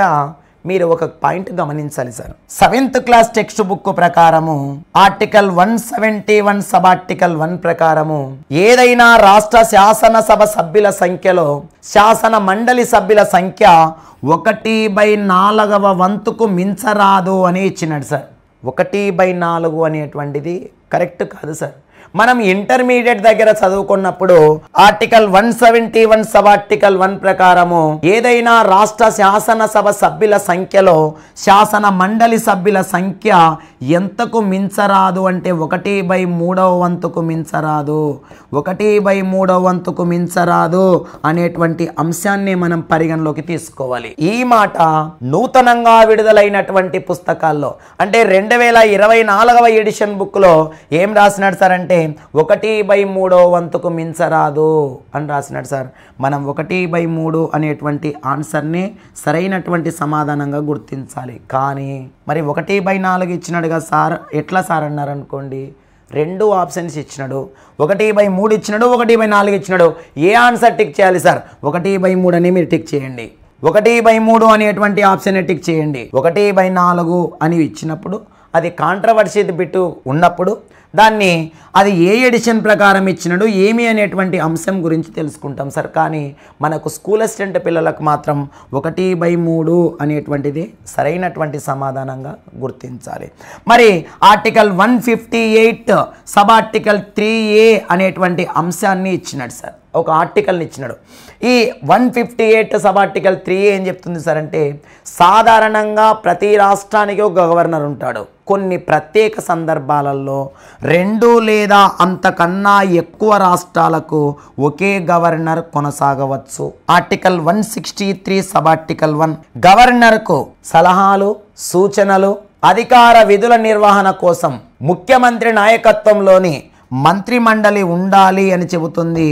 మీరు ఒక పాయింట్ గమనించాలి sir. 7th class text book ప్రకారము ఆర్టికల్ 171 సబ్ ఆర్టికల్ 1 ప్రకారము ఏదైనా రాష్ట్ర శాసనసభ సభ్యుల సంఖ్యలో శాసన మండలి సభ్యుల సంఖ్య 1/4వ వంతుకు మించరాదు అని ఇచ్చినాడు సార్. 1/4 అనేటువంటిది కరెక్ట్ కాదు సార్. మనం ఇంటర్మీడియట్ దగ్గర చదువుకున్నప్పుడు ఆర్టికల్ 171 సబ్ ఆర్టికల్ 1 ప్రకారము ఏదైనా రాష్ట్ర శాసనసభ సభ్యుల సంఖ్యలో శాసన మండలి సభ్యుల సంఖ్య ఎంతకు మించరాదు అంటే 1/3 వంతుకు మించరాదు, 1/3 వంతుకు మించరాదు అనేటువంటి అంశాన్ని మనం పరిగణలోకి తీసుకోవాలి. ఈ మాట నూతనంగా విడుదలైనటువంటి పుస్తకాల్లో అంటే 2024వ ఎడిషన్ బుక్లో ఏం రాసినాడు సార్ అంటే 1/3 వంతుకు మించరాదు అని రాసినాడు సార్. మనం 1/3 అనేటువంటి ఆన్సర్ని సరైనటువంటి సమాధానంగా గుర్తించాలి. కానీ మరి 1/4 ఇచ్చినాడుగా సార్, ఎట్లా సార్ అన్నారు అనుకోండి, 2 ఆప్షన్స్ ఇచ్చినాడు, 1/3 ఇచ్చినాడు, 1/4 ఇచ్చినాడు. ఏ ఆన్సర్ టిక్ చేయాలి సార్? 1/3 అని మీరు టిక్ చేయండి. 1/3 అనేటువంటి ఆప్షన్ టిక్ చేయండి. 1/4 అని ఇచ్చినప్పుడు అది కాంట్రవర్సీ బిట్టు ఉన్నప్పుడు దాన్ని అది ఏ ఎడిషన్ ప్రకారం ఇచ్చినాడు ఏమి అనేటువంటి అంశం గురించి తెలుసుకుంటాం సార్. కానీ మనకు స్కూల్ అసిస్టెంట్ పిల్లలకు మాత్రం 1/3 అనేటువంటిది సరైనటువంటి సమాధానంగా గుర్తించాలి. మరి ఆర్టికల్ 158 సబ్ ఆర్టికల్ 3A అనేటువంటి అంశాన్ని ఇచ్చినాడు సార్, ఒక ఆర్టికల్ని ఇచ్చినాడు. ఈ 158 సబ్ ఆర్టికల్ 3A ఏం చెప్తుంది సార్ అంటే సాధారణంగా ప్రతి రాష్ట్రానికి ఒక గవర్నర్ ఉంటాడు. కొన్ని ప్రత్యేక సందర్భాలలో 2 లేదా అంతకన్నా ఎక్కువ రాష్ట్రాలకు ఒకే గవర్నర్ కొనసాగవచ్చు. ఆర్టికల్ 163 సబ్ ఆర్టికల్ 1 గవర్నర్కు సలహాలు, సూచనలు, అధికార విధుల నిర్వహణ కోసం ముఖ్యమంత్రి నాయకత్వంలోని మంత్రిమండలి ఉండాలి అని చెబుతుంది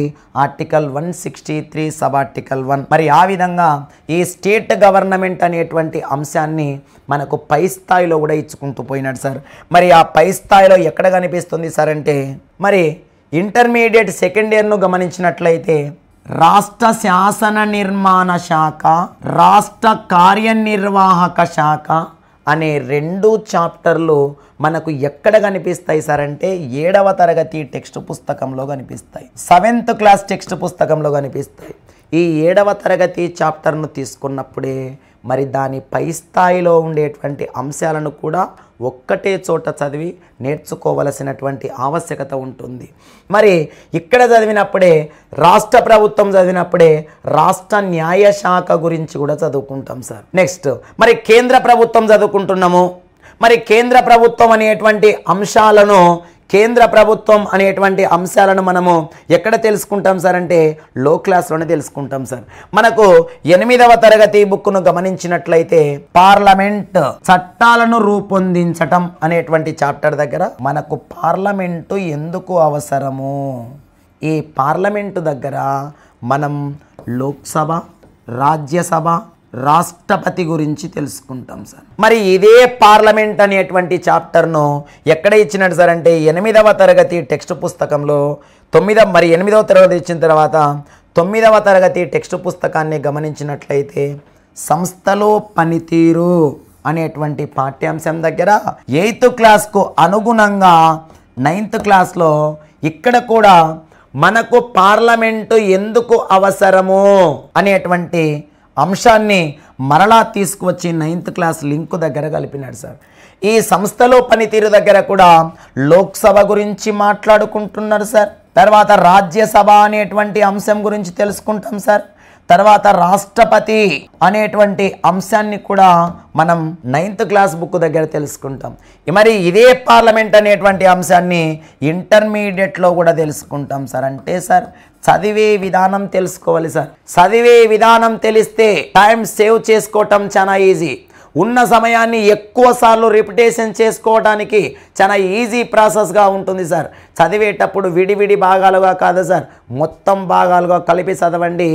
ఆర్టికల్ 163 సబ్ ఆర్టికల్ 1. మరి ఆ విధంగా ఈ స్టేట్ గవర్నమెంట్ అనేటువంటి అంశాన్ని మనకు పై స్థాయిలో కూడా ఇచ్చుకుంటూ పోయినాడు సార్. మరి ఆ పై స్థాయిలో ఎక్కడ కనిపిస్తుంది సార్ అంటే మరి ఇంటర్మీడియట్ సెకండ్ ఇయర్ను గమనించినట్లయితే రాష్ట్ర శాసన నిర్మాణ శాఖ, రాష్ట్ర కార్యనిర్వాహక శాఖ అనే 2 చాప్టర్లు మనకు ఎక్కడ కనిపిస్తాయి సార్ అంటే 7వ తరగతి టెక్స్ట్ పుస్తకంలో కనిపిస్తాయి, 7th క్లాస్ టెక్స్ట్ పుస్తకంలో కనిపిస్తాయి. ఈ 7వ తరగతి చాప్టర్ను తీసుకున్నప్పుడే మరి దాని పై స్థాయిలో ఉండేటువంటి అంశాలను కూడా ఒక్కటే చోట చదివి నేర్చుకోవలసినటువంటి ఆవశ్యకత ఉంటుంది. మరి ఇక్కడ చదివినప్పుడే రాష్ట్ర ప్రభుత్వం చదివినప్పుడే రాష్ట్ర న్యాయశాఖ గురించి కూడా చదువుకుంటాం సార్. నెక్స్ట్ మరి కేంద్ర ప్రభుత్వం చదువుకుంటున్నాము. మరి కేంద్ర ప్రభుత్వం అనేటువంటి అంశాలను మనము ఎక్కడ తెలుసుకుంటాం సార్ అంటే లో క్లాస్లోనే తెలుసుకుంటాం సార్. మనకు 8వ తరగతి బుక్ను గమనించినట్లయితే పార్లమెంట్ చట్టాలను రూపొందించటం అనేటువంటి చాప్టర్ దగ్గర మనకు పార్లమెంటు ఎందుకు అవసరము, ఈ పార్లమెంటు దగ్గర మనం లోక్సభ, రాజ్యసభ, రాష్ట్రపతి గురించి తెలుసుకుంటాం సార్. మరి ఇదే పార్లమెంట్ అనేటువంటి చాప్టర్ను ఎక్కడ ఇచ్చినాడు సార్ అంటే 8వ తరగతి టెక్స్ట్ పుస్తకంలో 8వ తరగతి ఇచ్చిన తర్వాత 9వ తరగతి టెక్స్ట్ పుస్తకాన్ని గమనించినట్లయితే సంస్థలో పనితీరు అనేటువంటి పాఠ్యాంశం దగ్గర 8th క్లాస్కు అనుగుణంగా 9th క్లాస్లో ఇక్కడ కూడా మనకు పార్లమెంటు ఎందుకు అవసరము అనేటువంటి అంశాన్ని మరలా తీసుకువచ్చి 9th క్లాస్ లింక్ దగ్గర కలిపినాడు సార్. ఈ సంస్థలో పనితీరు దగ్గర కూడా లోక్సభ గురించి మాట్లాడుకుంటున్నారు సార్. తర్వాత రాజ్యసభ అనేటువంటి అంశం గురించి తెలుసుకుంటాం సార్. తర్వాత రాష్ట్రపతి అనేటువంటి అంశాన్ని కూడా మనం 9th క్లాస్ బుక్ దగ్గర తెలుసుకుంటాం. మరి ఇదే పార్లమెంట్ అనేటువంటి అంశాన్ని ఇంటర్మీడియట్లో కూడా తెలుసుకుంటాం సార్. అంటే సార్ చదివే విధానం తెలుసుకోవాలి సార్. చదివే విధానం తెలిస్తే టైం సేవ్ చేసుకోవటం చాలా ఈజీ. ఉన్న సమయాన్ని ఎక్కువ సార్లు రిపిటేషన్ చేసుకోవడానికి చాలా ఈజీ ప్రాసెస్గా ఉంటుంది సార్. చదివేటప్పుడు విడివిడి భాగాలుగా కాదు సార్, మొత్తం భాగాలుగా కలిపి చదవండి,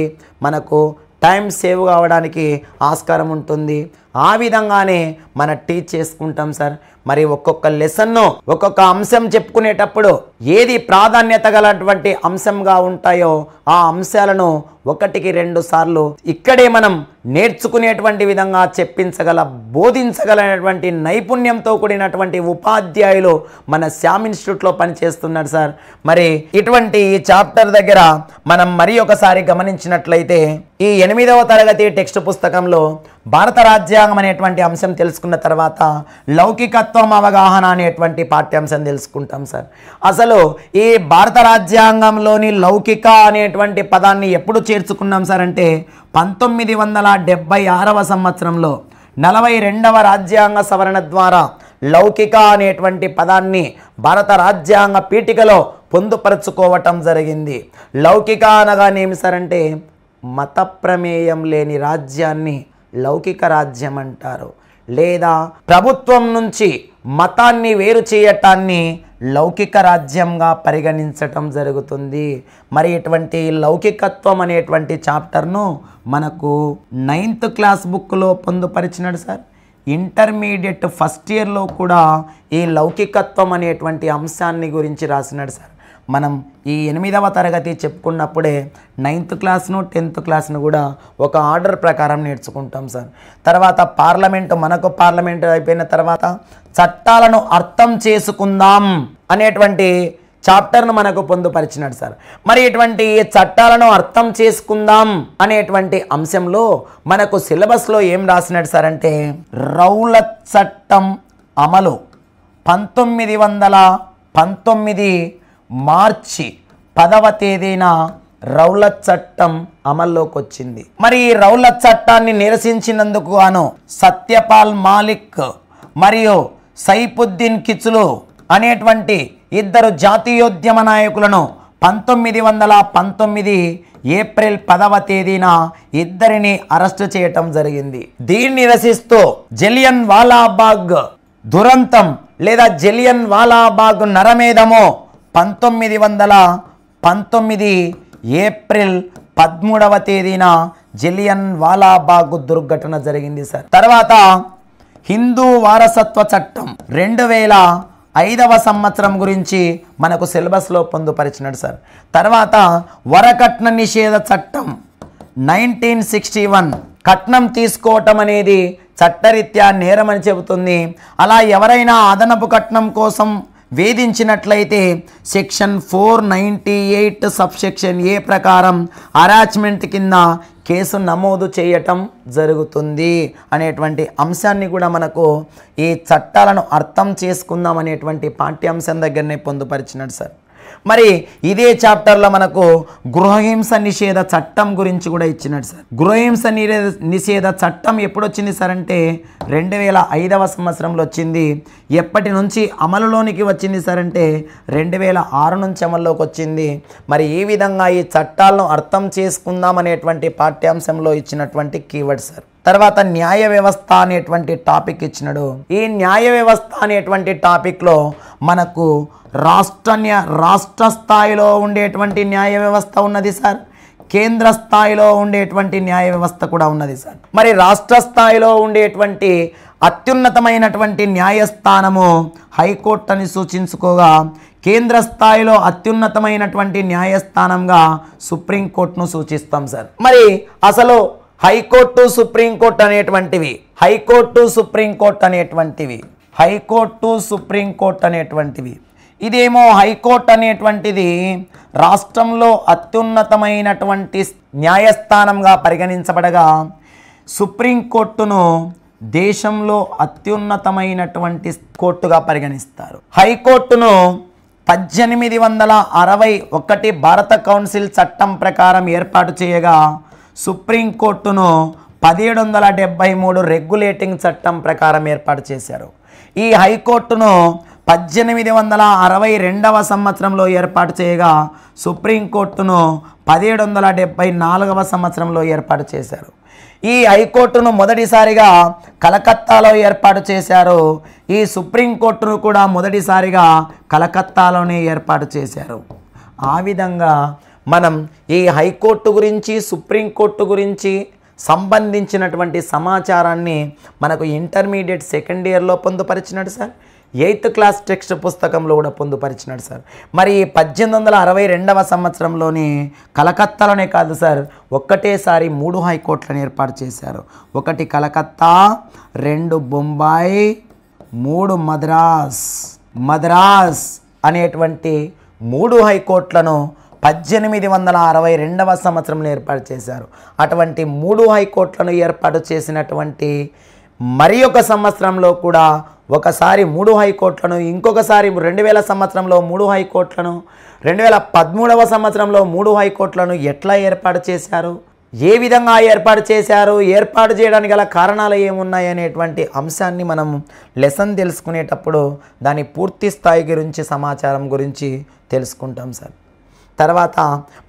మనకు టైం సేవ్ కావడానికి ఆస్కారం ఉంటుంది. ఆ విధంగానే మన టీచ్ చేసుకుంటాం సార్. మరి ఒక్కొక్క లెసన్ను ఒక్కొక్క అంశం చెప్పుకునేటప్పుడు ఏది ప్రాధాన్యత గలటువంటి అంశంగా ఉంటాయో ఆ అంశాలను 1-2 సార్లు ఇక్కడే మనం నేర్చుకునేటువంటి విధంగా చెప్పించగల, బోధించగలటువంటి నైపుణ్యంతో కూడినటువంటి ఉపాధ్యాయులు మన శ్యామ్ ఇన్స్టిట్యూట్లో పనిచేస్తున్నారు సార్. మరి ఇటువంటి ఈ చాప్టర్ దగ్గర మనం మరి ఒకసారి గమనించినట్లయితే ఈ 8వ తరగతి టెక్స్ట్ పుస్తకంలో భారత రాజ్యాంగం అనేటువంటి అంశం తెలుసుకున్న తర్వాత లౌకికత్వం అవగాహన అనేటువంటి పాఠ్యాంశం తెలుసుకుంటాం సార్. అసలు ఈ భారత రాజ్యాంగంలోని లౌకిక అనేటువంటి పదాన్ని ఎప్పుడు చేర్చుకున్నాం సార్ అంటే 1976వ సంవత్సరంలో 42వ రాజ్యాంగ సవరణ ద్వారా లౌకిక అనేటువంటి పదాన్ని భారత రాజ్యాంగ పీఠికలో పొందుపరుచుకోవటం జరిగింది. లౌకిక అనగానేమి సార్ అంటే మత ప్రమేయం లేని రాజ్యాన్ని లౌకిక రాజ్యం అంటారు, లేదా ప్రభుత్వం నుంచి మతాన్ని వేరు చేయటాన్ని లౌకిక రాజ్యంగా పరిగణించటం జరుగుతుంది. మరి ఇటువంటి లౌకికత్వం అనేటువంటి చాప్టర్ను మనకు 9th క్లాస్ బుక్లో పొందుపరిచినాడు సార్. ఇంటర్మీడియట్ ఫస్ట్ ఇయర్లో కూడా ఈ లౌకికత్వం అనేటువంటి అంశాన్ని గురించి రాసినాడు సార్. మనం ఈ 8వ తరగతి చెప్పుకున్నప్పుడే 9th క్లాస్ను 10th క్లాస్ను కూడా ఒక ఆర్డర్ ప్రకారం నేర్చుకుంటాం సార్. తర్వాత మనకు పార్లమెంటు అయిపోయిన తర్వాత చట్టాలను అర్థం చేసుకుందాం అనేటువంటి చాప్టర్ను మనకు పొందుపరిచినాడు సార్. మరి ఇటువంటి చట్టాలను అర్థం చేసుకుందాం అనేటువంటి అంశంలో మనకు సిలబస్లో ఏం రాసినాడు సార్ అంటే రౌలత్ చట్టం అమలు 1919 మార్చి 10వ తేదీన రౌలత్ చట్టం అమల్లోకి వచ్చింది. మరి ఈ రౌలత్ చట్టాన్ని నిరసించినందుకు గాను సత్యపాల్ మాలిక్ మరియు సైఫుద్దీన్ కిచ్లు అనేటువంటి ఇద్దరు జాతీయోద్యమ నాయకులను 1919 ఏప్రిల్ 10వ తేదీన ఇద్దరిని అరెస్టు చేయటం జరిగింది. దీన్ని నిరసిస్తూ జలియన్ వాలాబాగ్ దురంతం లేదా జలియన్ వాలాబాగ్ నరమేధము 1919 ఏప్రిల్ 13వ తేదీన జలియన్ వాలాబాగ్ దుర్ఘటన జరిగింది సార్. తర్వాత హిందూ వారసత్వ చట్టం 2005వ సంవత్సరం గురించి మనకు సిలబస్లో పొందుపరిచినాడు సార్. తర్వాత వరకట్న నిషేధ చట్టం 1961 కట్నం తీసుకోవటం అనేది చట్టరీత్యా నేరమని చెబుతుంది. అలా ఎవరైనా అదనపు కట్నం కోసం వేధించినట్లయితే సెక్షన్ 498 సబ్సెక్షన్ ఏ ప్రకారం అరాచ్మెంట్ కింద కేసు నమోదు చేయటం జరుగుతుంది అనేటువంటి అంశాన్ని కూడా మనకు ఈ చట్టాలను అర్థం చేసుకుందాం అనేటువంటి పాఠ్యాంశం దగ్గరనే పొందుపరిచినాడు సార్. మరి ఇదే చాప్టర్లో మనకు గృహహింస నిషేధ చట్టం గురించి కూడా ఇచ్చినాడు సార్. గృహహింస నిషేధ చట్టం ఎప్పుడు వచ్చింది సార్ అంటే 2005వ సంవత్సరంలో వచ్చింది. ఎప్పటి నుంచి అమలులోనికి వచ్చింది సార్ అంటే 2006 నుంచి అమల్లోకి వచ్చింది. మరి ఈ విధంగా ఈ చట్టాలను అర్థం చేసుకుందాం అనేటువంటి పాఠ్యాంశంలో ఇచ్చినటువంటి కీవర్డ్ సార్. తర్వాత న్యాయ వ్యవస్థ అనేటువంటి టాపిక్ ఇచ్చినాడు. ఈ న్యాయ వ్యవస్థ అనేటువంటి టాపిక్లో మనకు రాష్ట్ర స్థాయిలో ఉండేటువంటి న్యాయ వ్యవస్థ ఉన్నది సార్, కేంద్ర స్థాయిలో ఉండేటువంటి న్యాయ వ్యవస్థ కూడా ఉన్నది సార్. మరి రాష్ట్ర స్థాయిలో ఉండేటువంటి అత్యున్నతమైనటువంటి న్యాయస్థానము హైకోర్టు అని సూచించుకోగా కేంద్ర స్థాయిలో అత్యున్నతమైనటువంటి న్యాయస్థానంగా సుప్రీంకోర్టును సూచిస్తాం సార్. మరి అసలు హైకోర్టు సుప్రీంకోర్టు అనేటువంటివి ఇదేమో హైకోర్టు అనేటువంటిది రాష్ట్రంలో అత్యున్నతమైనటువంటి న్యాయస్థానంగా పరిగణించబడగా సుప్రీంకోర్టును దేశంలో అత్యున్నతమైనటువంటి కోర్టుగా పరిగణిస్తారు. హైకోర్టును 1861 భారత కౌన్సిల్ చట్టం ప్రకారం ఏర్పాటు చేయగా సుప్రీంకోర్టును 1773 రెగ్యులేటింగ్ చట్టం ప్రకారం ఏర్పాటు చేశారు. ఈ హైకోర్టును 1862వ సంవత్సరంలో ఏర్పాటు చేయగా సుప్రీంకోర్టును 1774వ సంవత్సరంలో ఏర్పాటు చేశారు. ఈ హైకోర్టును మొదటిసారిగా కలకత్తాలో ఏర్పాటు చేశారు. ఈ సుప్రీంకోర్టును కూడా మొదటిసారిగా కలకత్తాలోనే ఏర్పాటు చేశారు. ఆ విధంగా మనం ఈ హైకోర్టు గురించి సుప్రీంకోర్టు గురించి సంబంధించినటువంటి సమాచారాన్ని మనకు ఇంటర్మీడియట్ సెకండ్ ఇయర్లో పొందుపరిచినాడు సార్. 8th క్లాస్ టెక్స్ట్ పుస్తకంలో కూడా పొందుపరిచినాడు సార్. మరి 1862వ సంవత్సరంలోని కలకత్తాలోనే కాదు సార్, ఒక్కటేసారి 3 హైకోర్టులను ఏర్పాటు చేశారు. 1 కలకత్తా, 2 బొంబాయి, 3 మద్రాస్ అనేటువంటి 3 హైకోర్టులను 1862వ సంవత్సరంలో ఏర్పాటు చేశారు. అటువంటి 3 హైకోర్టులను ఏర్పాటు చేసినటువంటి మరి ఒక సంవత్సరంలో కూడా ఒకసారి 3 హైకోర్టులను, ఇంకొకసారి 2000 సంవత్సరంలో 3 హైకోర్టులను, 2013వ సంవత్సరంలో 3 హైకోర్టులను ఎట్లా ఏర్పాటు చేశారు, ఏ విధంగా ఏర్పాటు చేశారు, ఏర్పాటు చేయడానికి గల కారణాలు ఏమున్నాయి అనేటువంటి అంశాన్ని మనం లెసన్ తెలుసుకునేటప్పుడు దాని పూర్తి స్థాయి గురించి సమాచారం గురించి తెలుసుకుంటాం సార్. తర్వాత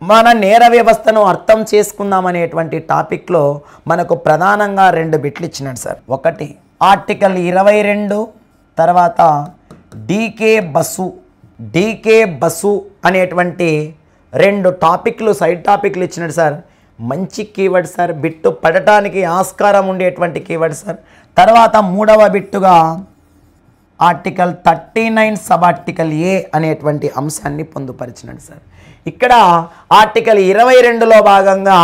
మన నేర వ్యవస్థను అర్థం చేసుకుందాం అనేటువంటి టాపిక్లో మనకు ప్రధానంగా 2 బిట్లు ఇచ్చినాడు సార్. ఒకటి ఆర్టికల్ 22, తర్వాత డీకే బస్సు అనేటువంటి 2 టాపిక్లు సైడ్ టాపిక్లు ఇచ్చినాడు సార్. మంచి కీవర్డ్ సార్, బిట్టు పడటానికి ఆస్కారం ఉండేటువంటి కీవర్డ్ సార్. తర్వాత 3వ బిట్టుగా ఆర్టికల్ 39 సబ్ ఆర్టికల్ ఏ అనేటువంటి అంశాన్ని పొందుపరిచినాడు సార్. ఇక్కడ ఆర్టికల్ 22లో భాగంగా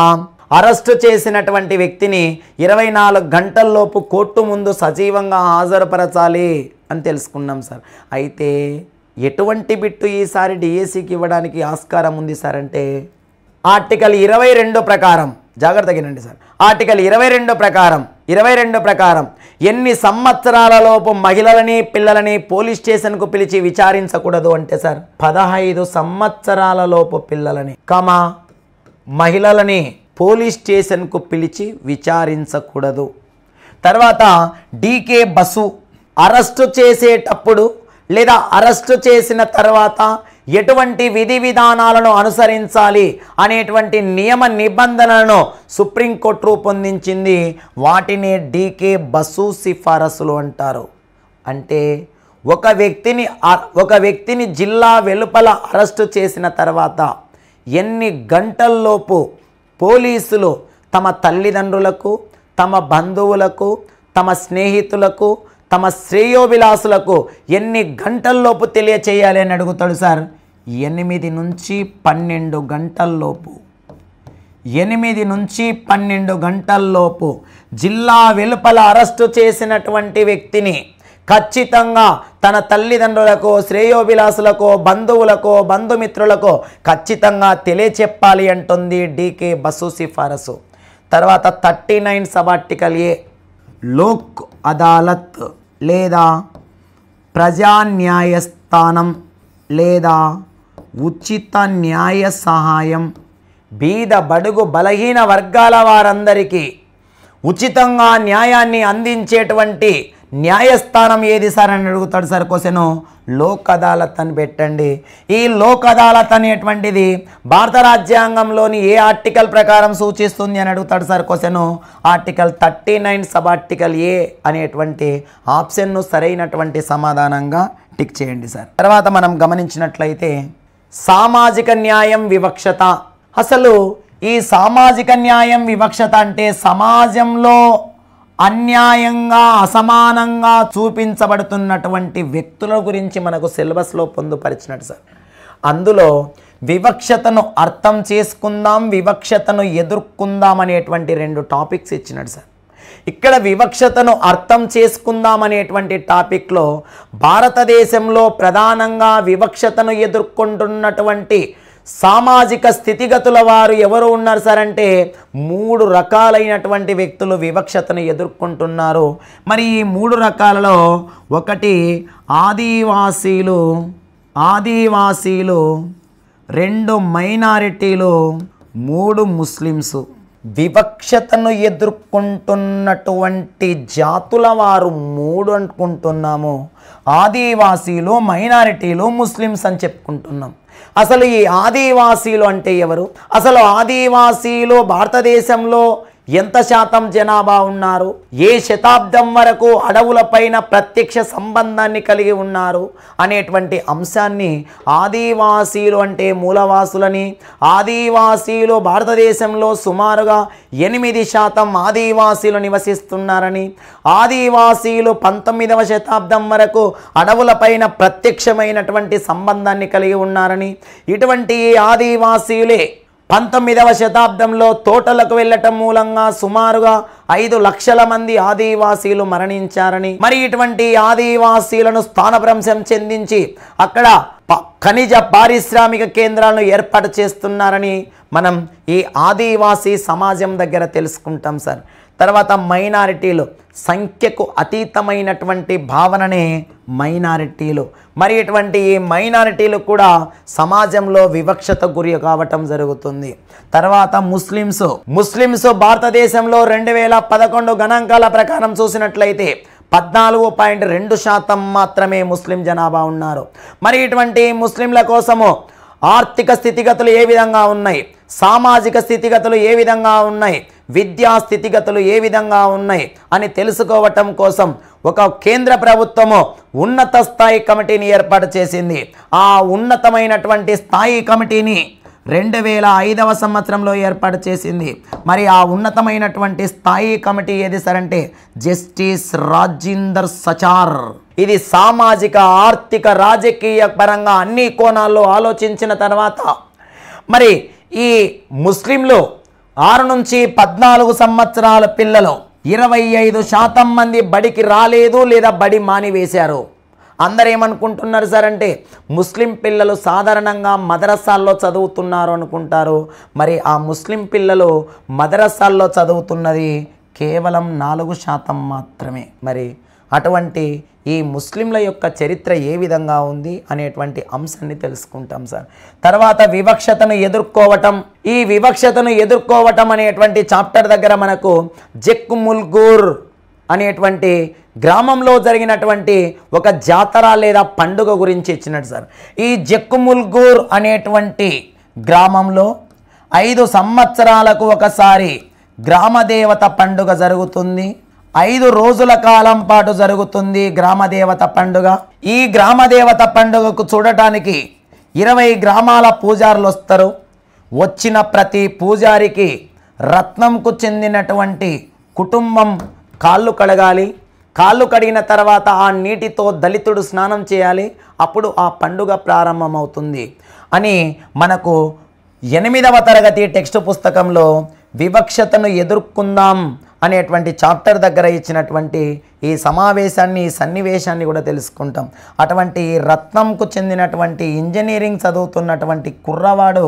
అరెస్టు చేసినటువంటి వ్యక్తిని 24 గంటల్లోపు కోర్టు ముందు సజీవంగా హాజరుపరచాలి అని తెలుసుకున్నాం సార్. అయితే ఎటువంటి బిట్టు ఈసారి డిఎస్సికి ఇవ్వడానికి ఆస్కారం ఉంది సార్ అంటే ఆర్టికల్ 22 ప్రకారం, జాగ్రత్తగా వినండి సార్, ఆర్టికల్ 22 ప్రకారం ఎన్ని సంవత్సరాలలోపు మహిళలని పిల్లలని పోలీస్ స్టేషన్కు పిలిచి విచారించకూడదు అంటే సార్ 15 సంవత్సరాలలోపు పిల్లలని మహిళలని పోలీస్ స్టేషన్కు పిలిచి విచారించకూడదు. తర్వాత డీకే బస్సు అరెస్టు చేసేటప్పుడు లేదా అరెస్టు చేసిన తర్వాత ఎటువంటి విధి విధానాలను అనుసరించాలి అనేటువంటి నియమ నిబంధనలను సుప్రీంకోర్టు రూపొందించింది. వాటిని డీకే బస్సు సిఫారసులు అంటారు. అంటే ఒక వ్యక్తిని జిల్లా వెలుపల అరెస్టు చేసిన తర్వాత ఎన్ని గంటల్లోపు పోలీసులు తమ తల్లిదండ్రులకు, తమ బంధువులకు, తమ స్నేహితులకు, తమ శ్రేయోభిలాసులకు ఎన్ని గంటల్లోపు తెలియచేయాలి అని అడుగుతాడు సార్. 8 నుంచి 12 గంటల్లోపు, 8 నుంచి 12 గంటల్లోపు జిల్లా వెలుపల అరెస్టు చేసినటువంటి వ్యక్తిని ఖచ్చితంగా తన తల్లిదండ్రులకు, శ్రేయోభిలాసులకు, బంధువులకు, బంధుమిత్రులకు ఖచ్చితంగా తెలియచెప్పాలి అంటుంది డీకే బస్సు సిఫారసు. తర్వాత 39 సబ్ ఆర్టికల్ ఏ లోక్ అదాలత్ లేదా ప్రజా న్యాయస్థానం లేదా ఉచిత న్యాయ సహాయం బీద బడుగు బలహీన వర్గాల వారందరికీ ఉచితంగా న్యాయాన్ని అందించేటువంటి న్యాయస్థానం ఏది సార్ అని అడుగుతాడు సార్. క్వశ్చను లోక్ అదాలత్ అని పెట్టండి. ఈ లోక్ అదాలత్ అనేటువంటిది భారత రాజ్యాంగంలోని ఏ ఆర్టికల్ ప్రకారం సూచిస్తుంది అని అడుగుతాడు sir. Question article 39 sub article A అనేటువంటి ఆప్షన్ను సరైనటువంటి సమాధానంగా టిక్ చేయండి సార్. తర్వాత మనం గమనించినట్లయితే సామాజిక న్యాయం వివక్షత. అసలు ఈ సామాజిక న్యాయం వివక్షత అంటే సమాజంలో అన్యాయంగా అసమానంగా చూపించబడుతున్నటువంటి వ్యక్తుల గురించి మనకు సిలబస్లో పొందుపరిచినట్టు సార్. అందులో వివక్షతను అర్థం చేసుకుందాం, వివక్షతను ఎదుర్కొందాం అనేటువంటి 2 టాపిక్స్ ఇచ్చినాడు సార్. ఇక్కడ వివక్షతను అర్థం చేసుకుందాం అనేటువంటి టాపిక్లో భారతదేశంలో ప్రధానంగా వివక్షతను ఎదుర్కొంటున్నటువంటి సామాజిక స్థితిగతుల వారు ఎవరు ఉన్నారు సార్ అంటే 3 రకాలైనటువంటి వ్యక్తులు వివక్షతను ఎదుర్కొంటున్నారు. మరి ఈ 3 రకాలలో ఒకటి ఆదివాసీలు, 2 మైనారిటీలు, 3 ముస్లిమ్స్. వివక్షతను ఎదుర్కొంటున్నటువంటి జాతుల వారు 3 అనుకుంటున్నాము. ఆదివాసీలు, మైనారిటీలు, ముస్లిమ్స్ అని చెప్పుకుంటున్నాం. అసలు ఈ ఆదివాసీలు అంటే ఎవరు? అసలు ఆదివాసీలు భారతదేశంలో ఎంత శాతం జనాభా ఉన్నారు? ఏ శతాబ్దం వరకు అడవులపైన ప్రత్యక్ష సంబంధాన్ని కలిగి ఉన్నారు అనేటువంటి అంశాన్ని, ఆదివాసీలు అంటే మూలవాసులని, ఆదివాసీలు భారతదేశంలో సుమారుగా 8% ఆదివాసీలు నివసిస్తున్నారని, ఆదివాసీలు 19వ శతాబ్దం వరకు అడవులపైన ప్రత్యక్షమైనటువంటి సంబంధాన్ని కలిగి ఉన్నారని, ఇటువంటి ఆదివాసీలే 19వ శతాబ్దంలో తోటలకు వెళ్ళటం మూలంగా సుమారుగా 5 లక్షల మంది ఆదివాసీలు మరణించారని, మరి ఇటువంటి ఆదివాసీలను స్థానభ్రంశం చెందించి అక్కడ ఖనిజ పారిశ్రామిక కేంద్రాలను ఏర్పాటు చేస్తున్నారని మనం ఈ ఆదివాసీ సమాజం దగ్గర తెలుసుకుంటాం సార్. తర్వాత మైనారిటీలు, సంఖ్యకు అతీతమైనటువంటి భావననే మైనారిటీలు. మరి ఇటువంటి ఈ మైనారిటీలు కూడా సమాజంలో వివక్షత గురి కావటం జరుగుతుంది. తర్వాత ముస్లిమ్స్ భారతదేశంలో 2011 గణాంకాల ప్రకారం చూసినట్లయితే 14.2% మాత్రమే ముస్లిం జనాభా ఉన్నారు. మరి ఇటువంటి ముస్లింల కోసము ఆర్థిక స్థితిగతులు ఏ విధంగా ఉన్నాయి, సామాజిక స్థితిగతులు ఏ విధంగా ఉన్నాయి, విద్యా స్థితిగతులు ఏ విధంగా ఉన్నాయి అని తెలుసుకోవటం కోసం ఒక కేంద్ర ప్రభుత్వము ఉన్నత స్థాయి కమిటీని ఏర్పాటు చేసింది. ఆ ఉన్నతమైనటువంటి స్థాయి కమిటీని 2005వ సంవత్సరంలో ఏర్పాటు చేసింది. మరి ఆ ఉన్నతమైనటువంటి స్థాయి కమిటీ ఏది సార్ అంటే జస్టిస్ రాజిందర్ సచార్. ఇది సామాజిక, ఆర్థిక, రాజకీయ పరంగా అన్ని కోణాల్లో ఆలోచించిన తర్వాత మరి ఈ ముస్లింలు 6 నుంచి 14 సంవత్సరాల పిల్లలు 25% మంది బడికి రాలేదు లేదా బడి మానివేశారు. అందరూ ఏమనుకుంటున్నారు సార్ అంటే ముస్లిం పిల్లలు సాధారణంగా మదరసాల్లో చదువుతున్నారు అనుకుంటారు. మరి ఆ ముస్లిం పిల్లలు మదరసాల్లో చదువుతున్నది కేవలం 4% మాత్రమే. మరి అటువంటి ఈ ముస్లింల యొక్క చరిత్ర ఏ విధంగా ఉంది అనేటువంటి అంశాన్ని తెలుసుకుంటాం సార్. తర్వాత వివక్షతను ఎదుర్కోవటం. ఈ వివక్షతను ఎదుర్కోవటం అనేటువంటి చాప్టర్ దగ్గర మనకు జెక్ ముల్గూర్ అనేటువంటి గ్రామంలో జరిగినటువంటి ఒక జాతర లేదా పండుగ గురించి ఇచ్చినట్టు సార్. ఈ జెక్ ముల్గూర్ అనేటువంటి గ్రామంలో 5 సంవత్సరాలకు ఒకసారి గ్రామదేవత పండుగ జరుగుతుంది. 5 రోజుల కాలం పాటు జరుగుతుంది గ్రామదేవత పండుగ. ఈ గ్రామదేవత పండుగకు చూడటానికి 20 గ్రామాల పూజారులు వస్తారు. వచ్చిన ప్రతి పూజారికి రత్నంకు చెందినటువంటి కుటుంబం కాళ్ళు కడగాలి. కాళ్ళు కడిగిన తర్వాత ఆ నీటితో దళితుడు స్నానం చేయాలి. అప్పుడు ఆ పండుగ ప్రారంభమవుతుంది అని మనకు 8వ తరగతి టెక్స్ట్ పుస్తకంలో వివక్షతను ఎదుర్కొందాం అనేటువంటి చాప్టర్ దగ్గర ఇచ్చినటువంటి ఈ సమావేశాన్ని, ఈ సన్నివేశాన్ని కూడా తెలుసుకుంటాం. అటువంటి రత్నంకు చెందినటువంటి ఇంజనీరింగ్ చదువుతున్నటువంటి కుర్రవాడు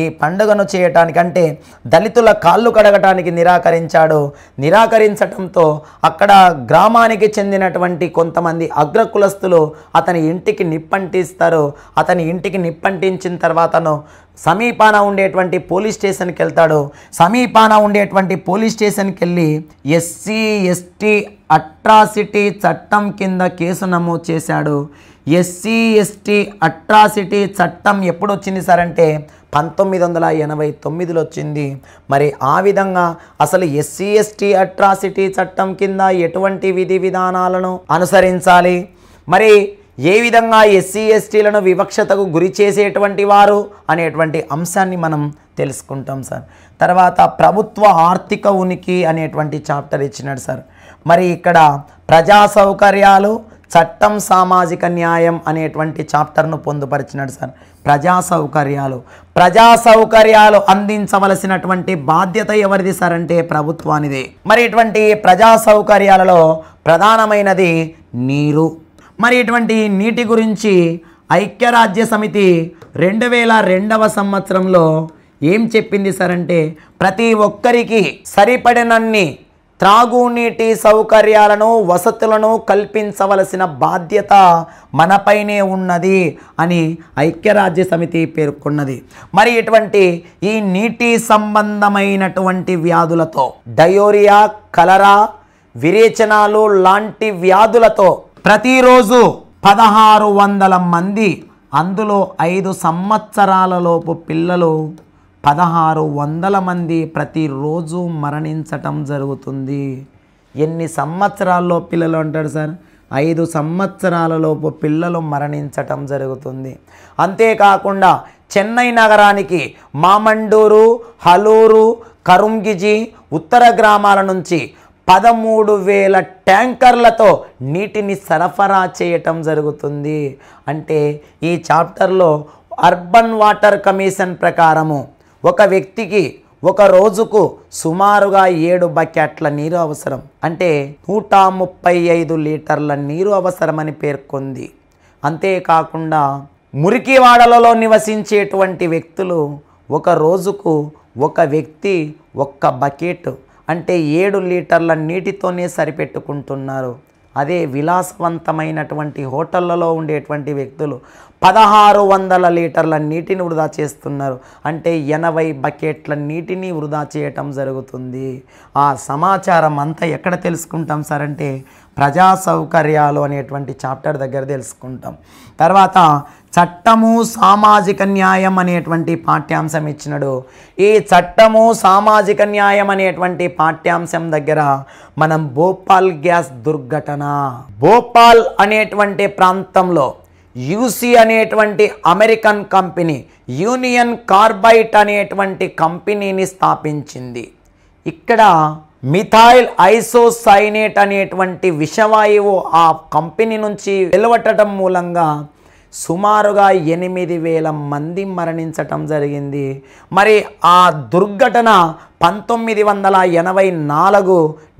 ఈ పండుగను చేయటానికంటే దళితుల కాళ్ళు కడగటానికి నిరాకరించాడు. నిరాకరించడంతో అక్కడ గ్రామానికి చెందినటువంటి కొంతమంది అగ్రకులస్తులు అతని ఇంటికి నిప్పంటిస్తారు. అతని ఇంటికి నిప్పంటించిన తర్వాతను సమీపాన ఉండేటువంటి పోలీస్ స్టేషన్కి వెళ్తాడు. సమీపాన ఉండేటువంటి పోలీస్ స్టేషన్కి వెళ్ళి ఎస్సీ ఎస్టీ అట్రాసిటీ చట్టం కింద కేసు నమోదు చేశాడు. ఎస్సీ ఎస్టీ అట్రాసిటీ చట్టం ఎప్పుడు వచ్చింది సార్ అంటే 1989లో వచ్చింది. మరి ఆ విధంగా అసలు ఎస్సీ ఎస్టీ అట్రాసిటీ చట్టం కింద ఎటువంటి విధి విధానాలను అనుసరించాలి, మరి ఏ విధంగా ఎస్సీ ఎస్టీలను వివక్షతకు గురి చేసేటువంటి వారు అనేటువంటి అంశాన్ని మనం తెలుసుకుంటాం సార్. తర్వాత ప్రభుత్వ ఆర్థిక ఉనికి అనేటువంటి చాప్టర్ ఇచ్చినాడు సార్. మరి ఇక్కడ ప్రజా సౌకర్యాలు, చట్టం, సామాజిక న్యాయం అనేటువంటి చాప్టర్ను పొందుపరిచినాడు సార్. ప్రజా సౌకర్యాలు అందించవలసినటువంటి బాధ్యత ఎవరిది సార్ అంటే ప్రభుత్వానిదే. మరి ఇటువంటి ప్రజా సౌకర్యాలలో ప్రధానమైనది నీరు. మరి ఇటువంటి నీటి గురించి ఐక్యరాజ్య సమితి 2002వ సంవత్సరంలో ఏం చెప్పింది సార్ అంటే ప్రతి ఒక్కరికి సరిపడినన్ని త్రాగునీటి సౌకర్యాలను, వసతులను కల్పించవలసిన బాధ్యత మనపైనే ఉన్నది అని ఐక్యరాజ్య సమితి పేర్కొన్నది. మరి ఇటువంటి ఈ నీటి సంబంధమైనటువంటి వ్యాధులతో డయోరియా, కలరా, విరేచనాలు లాంటి వ్యాధులతో ప్రతిరోజు 1600 మంది, అందులో 5 సంవత్సరాలలోపు పిల్లలు 1600 మంది ప్రతిరోజు మరణించటం జరుగుతుంది. ఎన్ని సంవత్సరాల్లో పిల్లలు అంటాడు సార్? 5 సంవత్సరాలలోపు పిల్లలు మరణించటం జరుగుతుంది. అంతేకాకుండా చెన్నై నగరానికి మామండూరు, హలూరు, కరుంగిజి ఉత్తర గ్రామాల నుంచి 13,000 ట్యాంకర్లతో నీటిని సరఫరా చేయటం జరుగుతుంది. అంటే ఈ చాప్టర్లో అర్బన్ వాటర్ కమిషన్ ప్రకారము ఒక వ్యక్తికి ఒక రోజుకు సుమారుగా 7 బకెట్ల నీరు అవసరం, అంటే 135 లీటర్ల నీరు అవసరమని పేర్కొంది. అంతేకాకుండా మురికివాడలలో నివసించేటువంటి వ్యక్తులు ఒక రోజుకు ఒక వ్యక్తి 1 బకెట్ అంటే 7 లీటర్ల నీటితోనే సరిపెట్టుకుంటున్నారు. అదే విలాసవంతమైనటువంటి హోటళ్లలో ఉండేటువంటి వ్యక్తులు 1600 లీటర్ల నీటిని వృధా చేస్తున్నారు, అంటే 80 బకెట్ల నీటిని వృధా చేయటం జరుగుతుంది. ఆ సమాచారం అంతా ఎక్కడ తెలుసుకుంటాం సార్ అంటే ప్రజా సౌకర్యాలు అనేటువంటి చాప్టర్ దగ్గర తెలుసుకుంటాం. తర్వాత చట్టము సామాజిక న్యాయం అనేటువంటి పాఠ్యాంశం ఇచ్చినాడు. ఈ చట్టము సామాజిక న్యాయం అనేటువంటి పాఠ్యాంశం దగ్గర మనం భోపాల్ గ్యాస్ దుర్ఘటన, భోపాల్ అనేటువంటి ప్రాంతంలో యూసీ అనేటువంటి అమెరికన్ కంపెనీ యూనియన్ కార్బైడ్ అనేటువంటి కంపెనీని స్థాపించింది. ఇక్కడ మిథైల్ ఐసోసైనేట్ అనేటువంటి విషవాయువు ఆ కంపెనీ నుంచి వెలువడటం మూలంగా సుమారుగా 8,000 మంది మరణించటం జరిగింది. మరి ఆ దుర్ఘటన 1984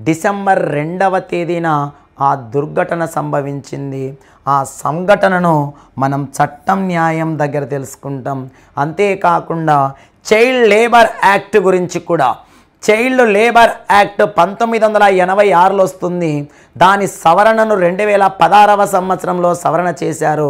డిసెంబర్ 2వ తేదీన ఆ దుర్ఘటన సంభవించింది. ఆ సంఘటనను మనం చట్టం న్యాయం దగ్గర తెలుసుకుంటాం. అంతేకాకుండా చైల్డ్ లేబర్ యాక్ట్ గురించి కూడా, చైల్డ్ లేబర్ యాక్ట్ 1986లో వస్తుంది. దాని సవరణను 2016వ సంవత్సరంలో సవరణ చేశారు.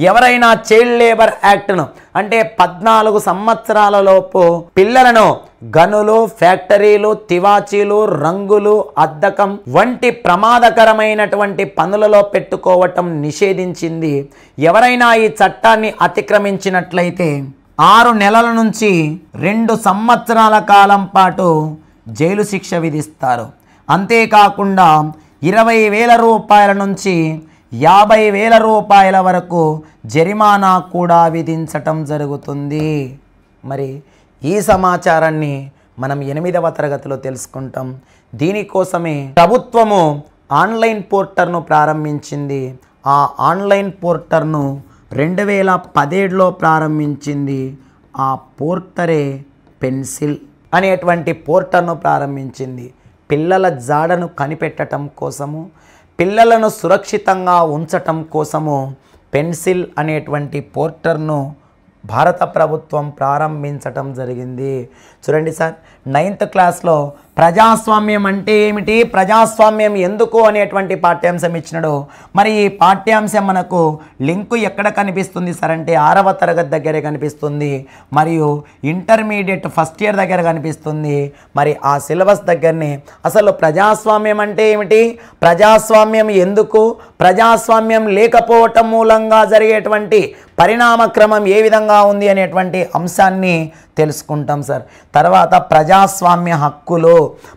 ఎవరైనా చైల్డ్ లేబర్ యాక్ట్ను అంటే 14 సంవత్సరాల లోపు పిల్లలను గనులు, ఫ్యాక్టరీలు, తివాచీలు, రంగులు, అద్దకం వంటి ప్రమాదకరమైనటువంటి పనులలో పెట్టుకోవటం నిషేధించింది. ఎవరైనా ఈ చట్టాన్ని అతిక్రమించినట్లయితే 6 నెలల నుంచి 2 సంవత్సరాల కాలం పాటు జైలు శిక్ష విధిస్తారు. అంతేకాకుండా 20,000 రూపాయల నుంచి 50,000 రూపాయల వరకు జరిమానా కూడా విధించటం జరుగుతుంది. మరి ఈ సమాచారాన్ని మనం 8వ తరగతిలో తెలుసుకుంటాం. దీనికోసమే ప్రభుత్వము ఆన్లైన్ పోర్టల్ను ప్రారంభించింది. ఆ ఆన్లైన్ పోర్టల్ను 2017లో ప్రారంభించింది. ఆ పోర్టరే పెన్సిల్ అనేటువంటి పోర్టల్ను ప్రారంభించింది. పిల్లల జాడను కనిపెట్టడం కోసము, పిల్లలను సురక్షితంగా ఉంచటం కోసము పెన్సిల్ అనేటువంటి పోర్టల్ను భారత ప్రభుత్వం ప్రారంభించటం జరిగింది. చూడండి సార్, 9th క్లాస్లో ప్రజాస్వామ్యం అంటే ఏమిటి, ప్రజాస్వామ్యం ఎందుకు అనేటువంటి పాఠ్యాంశం ఇచ్చినాడు. మరి ఈ పాఠ్యాంశం మనకు లింకు ఎక్కడ కనిపిస్తుంది సార్ అంటే 6వ తరగతి దగ్గరే కనిపిస్తుంది, మరియు ఇంటర్మీడియట్ ఫస్ట్ ఇయర్ దగ్గర కనిపిస్తుంది. మరి ఆ సిలబస్ దగ్గరనే అసలు ప్రజాస్వామ్యం అంటే ఏమిటి, ప్రజాస్వామ్యం ఎందుకు, ప్రజాస్వామ్యం లేకపోవటం మూలంగా జరిగేటువంటి పరిణామక్రమం ఏ విధంగా ఉంది అనేటువంటి అంశాన్ని తెలుసుకుంటాం సార్. తర్వాత ప్రజాస్వామ్య హక్కులు,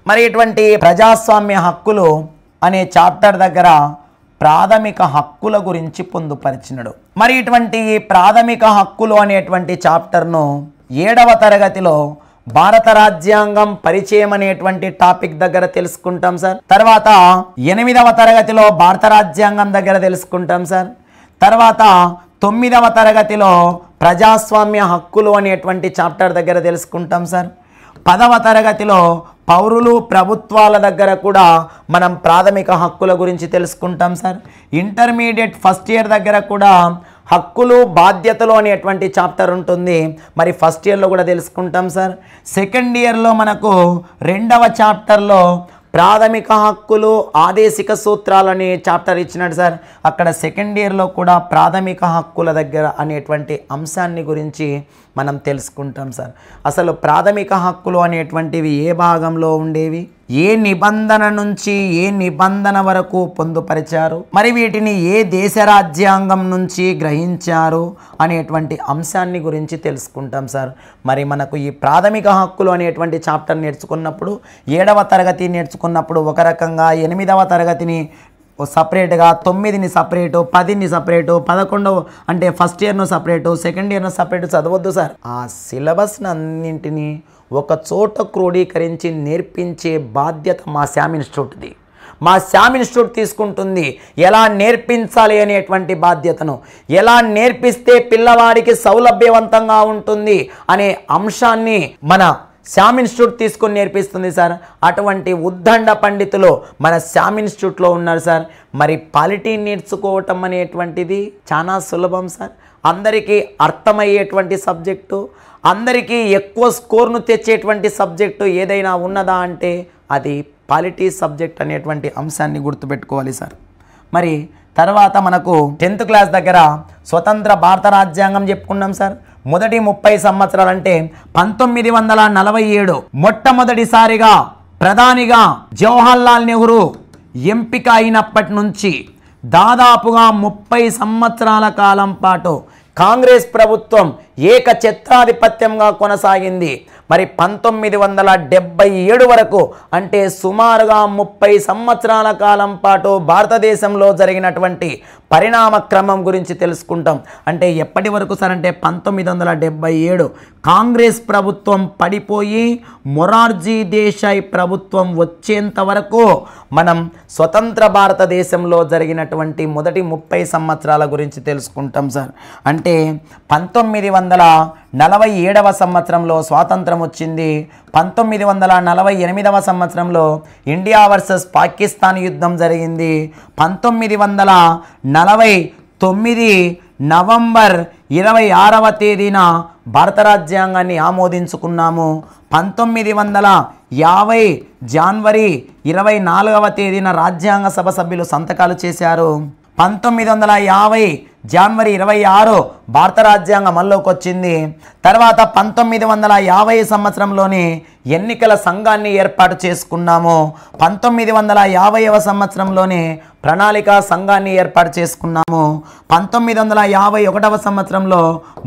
మరి ఇటువంటి ప్రజాస్వామ్య హక్కులు అనే చాప్టర్ దగ్గర ప్రాథమిక హక్కుల గురించి పొందుపరిచినడు. మరి ఇటువంటి ప్రాథమిక హక్కులు అనేటువంటి చాప్టర్ను 7వ తరగతిలో భారత రాజ్యాంగం పరిచయం అనేటువంటి టాపిక్ దగ్గర తెలుసుకుంటాం సార్. తర్వాత 8వ తరగతిలో భారత రాజ్యాంగం దగ్గర తెలుసుకుంటాం సార్. తర్వాత 9వ తరగతిలో ప్రజాస్వామ్య హక్కులు అనేటువంటి చాప్టర్ దగ్గర తెలుసుకుంటాం సార్. 10వ తరగతిలో పౌరులు, ప్రభుత్వాల దగ్గర కూడా మనం ప్రాథమిక హక్కుల గురించి తెలుసుకుంటాం సార్. ఇంటర్మీడియట్ ఫస్ట్ ఇయర్ దగ్గర కూడా హక్కులు, బాధ్యతలు అనేటువంటి చాప్టర్ ఉంటుంది. మరి ఫస్ట్ ఇయర్లో కూడా తెలుసుకుంటాం సార్. సెకండ్ ఇయర్లో మనకు 2వ చాప్టర్లో ప్రాథమిక హక్కులు, ఆదేశిక సూత్రాలు అనే చాప్టర్ ఇచ్చినాడు సార్. అక్కడ సెకండ్ ఇయర్లో కూడా ప్రాథమిక హక్కుల దగ్గర అనేటువంటి అంశాన్ని గురించి మనం తెలుసుకుంటాం సార్. అసలు ప్రాథమిక హక్కులు అనేటువంటివి ఏ భాగంలో ఉండేవి, ఏ నిబంధన నుంచి ఏ నిబంధన వరకు పొందుపరిచారు, మరి వీటిని ఏ దేశ రాజ్యాంగం నుంచి గ్రహించారు అనేటువంటి అంశాన్ని గురించి తెలుసుకుంటాం సార్. మరి మనకు ఈ ప్రాథమిక హక్కులు అనేటువంటి చాప్టర్ నేర్చుకున్నప్పుడు 7వ తరగతి నేర్చుకున్నప్పుడు ఒక రకంగా, 8వ తరగతిని సపరేట్గా, 9ని సపరేటు, 10ని సపరేటు, 11 అంటే ఫస్ట్ ఇయర్ను సపరేటు, సెకండ్ ఇయర్ను సపరేటు చదవద్దు సార్. ఆ సిలబస్ని అన్నింటినీ ఒక చోట క్రోడీకరించి నేర్పించే బాధ్యత మా శామ్ ఇన్స్టిట్యూట్ది. మా శ్యామ్ ఇన్స్టిట్యూట్ తీసుకుంటుంది. ఎలా నేర్పించాలి అనేటువంటి బాధ్యతను, ఎలా నేర్పిస్తే పిల్లవాడికి సౌలభ్యవంతంగా ఉంటుంది అనే అంశాన్ని మన శ్యామ్ ఇన్స్టిట్యూట్ తీసుకొని నేర్పిస్తుంది సార్. అటువంటి ఉద్దండ పండితులు మన శ్యామ్ ఇన్స్టిట్యూట్లో ఉన్నారు సార్. మరి పాలిటీ నేర్చుకోవటం అనేటువంటిది చాలా సులభం సార్. అందరికీ అర్థమయ్యేటువంటి సబ్జెక్టు, అందరికీ ఎక్కువ స్కోర్ను తెచ్చేటువంటి సబ్జెక్టు ఏదైనా ఉన్నదా అంటే అది పాలిటీ సబ్జెక్ట్ అనేటువంటి అంశాన్ని గుర్తుపెట్టుకోవాలి సార్. మరి తర్వాత మనకు 10th క్లాస్ దగ్గర స్వతంత్ర భారత రాజ్యాంగం చెప్పుకున్నాం సార్. మొదటి 30 సంవత్సరాలు అంటే 1947 మొట్టమొదటిసారిగా ప్రధానిగా జవహర్లాల్ నెహ్రూ ఎంపిక అయినప్పటి నుంచి దాదాపుగా 30 సంవత్సరాల కాలం పాటు కాంగ్రెస్ ప్రభుత్వం ఏకఛత్రాధిపత్యంగా కొనసాగింది. మరి 1977 వరకు అంటే సుమారుగా 30 సంవత్సరాల కాలం పాటు భారతదేశంలో జరిగినటువంటి పరిణామ క్రమం గురించి తెలుసుకుంటాం. అంటే ఎప్పటి వరకు సార్ అంటే 1977 కాంగ్రెస్ ప్రభుత్వం పడిపోయి మొరార్జీ దేశాయ్ ప్రభుత్వం వచ్చేంత వరకు మనం స్వతంత్ర భారతదేశంలో జరిగినటువంటి మొదటి 30 సంవత్సరాల గురించి తెలుసుకుంటాం సార్. అంటే 1947వ సంవత్సరంలో స్వాతంత్రం వచ్చింది. 1948వ సంవత్సరంలో ఇండియా వర్సెస్ పాకిస్తాన్ యుద్ధం జరిగింది. 1949 నవంబర్ 26వ తేదీన భారత రాజ్యాంగాన్ని ఆమోదించుకున్నాము. 1950 జనవరి 24వ తేదీన రాజ్యాంగ సభ సభ్యులు సంతకాలు చేశారు. 1950 జనవరి 26 భారత రాజ్యాంగం అమల్లోకి వచ్చింది. తర్వాత 1950 సంవత్సరంలోని ఎన్నికల సంఘాన్ని ఏర్పాటు చేసుకున్నాము. 1950వ సంవత్సరంలోనే ప్రణాళికా సంఘాన్ని ఏర్పాటు చేసుకున్నాము. 1951వ సంవత్సరంలో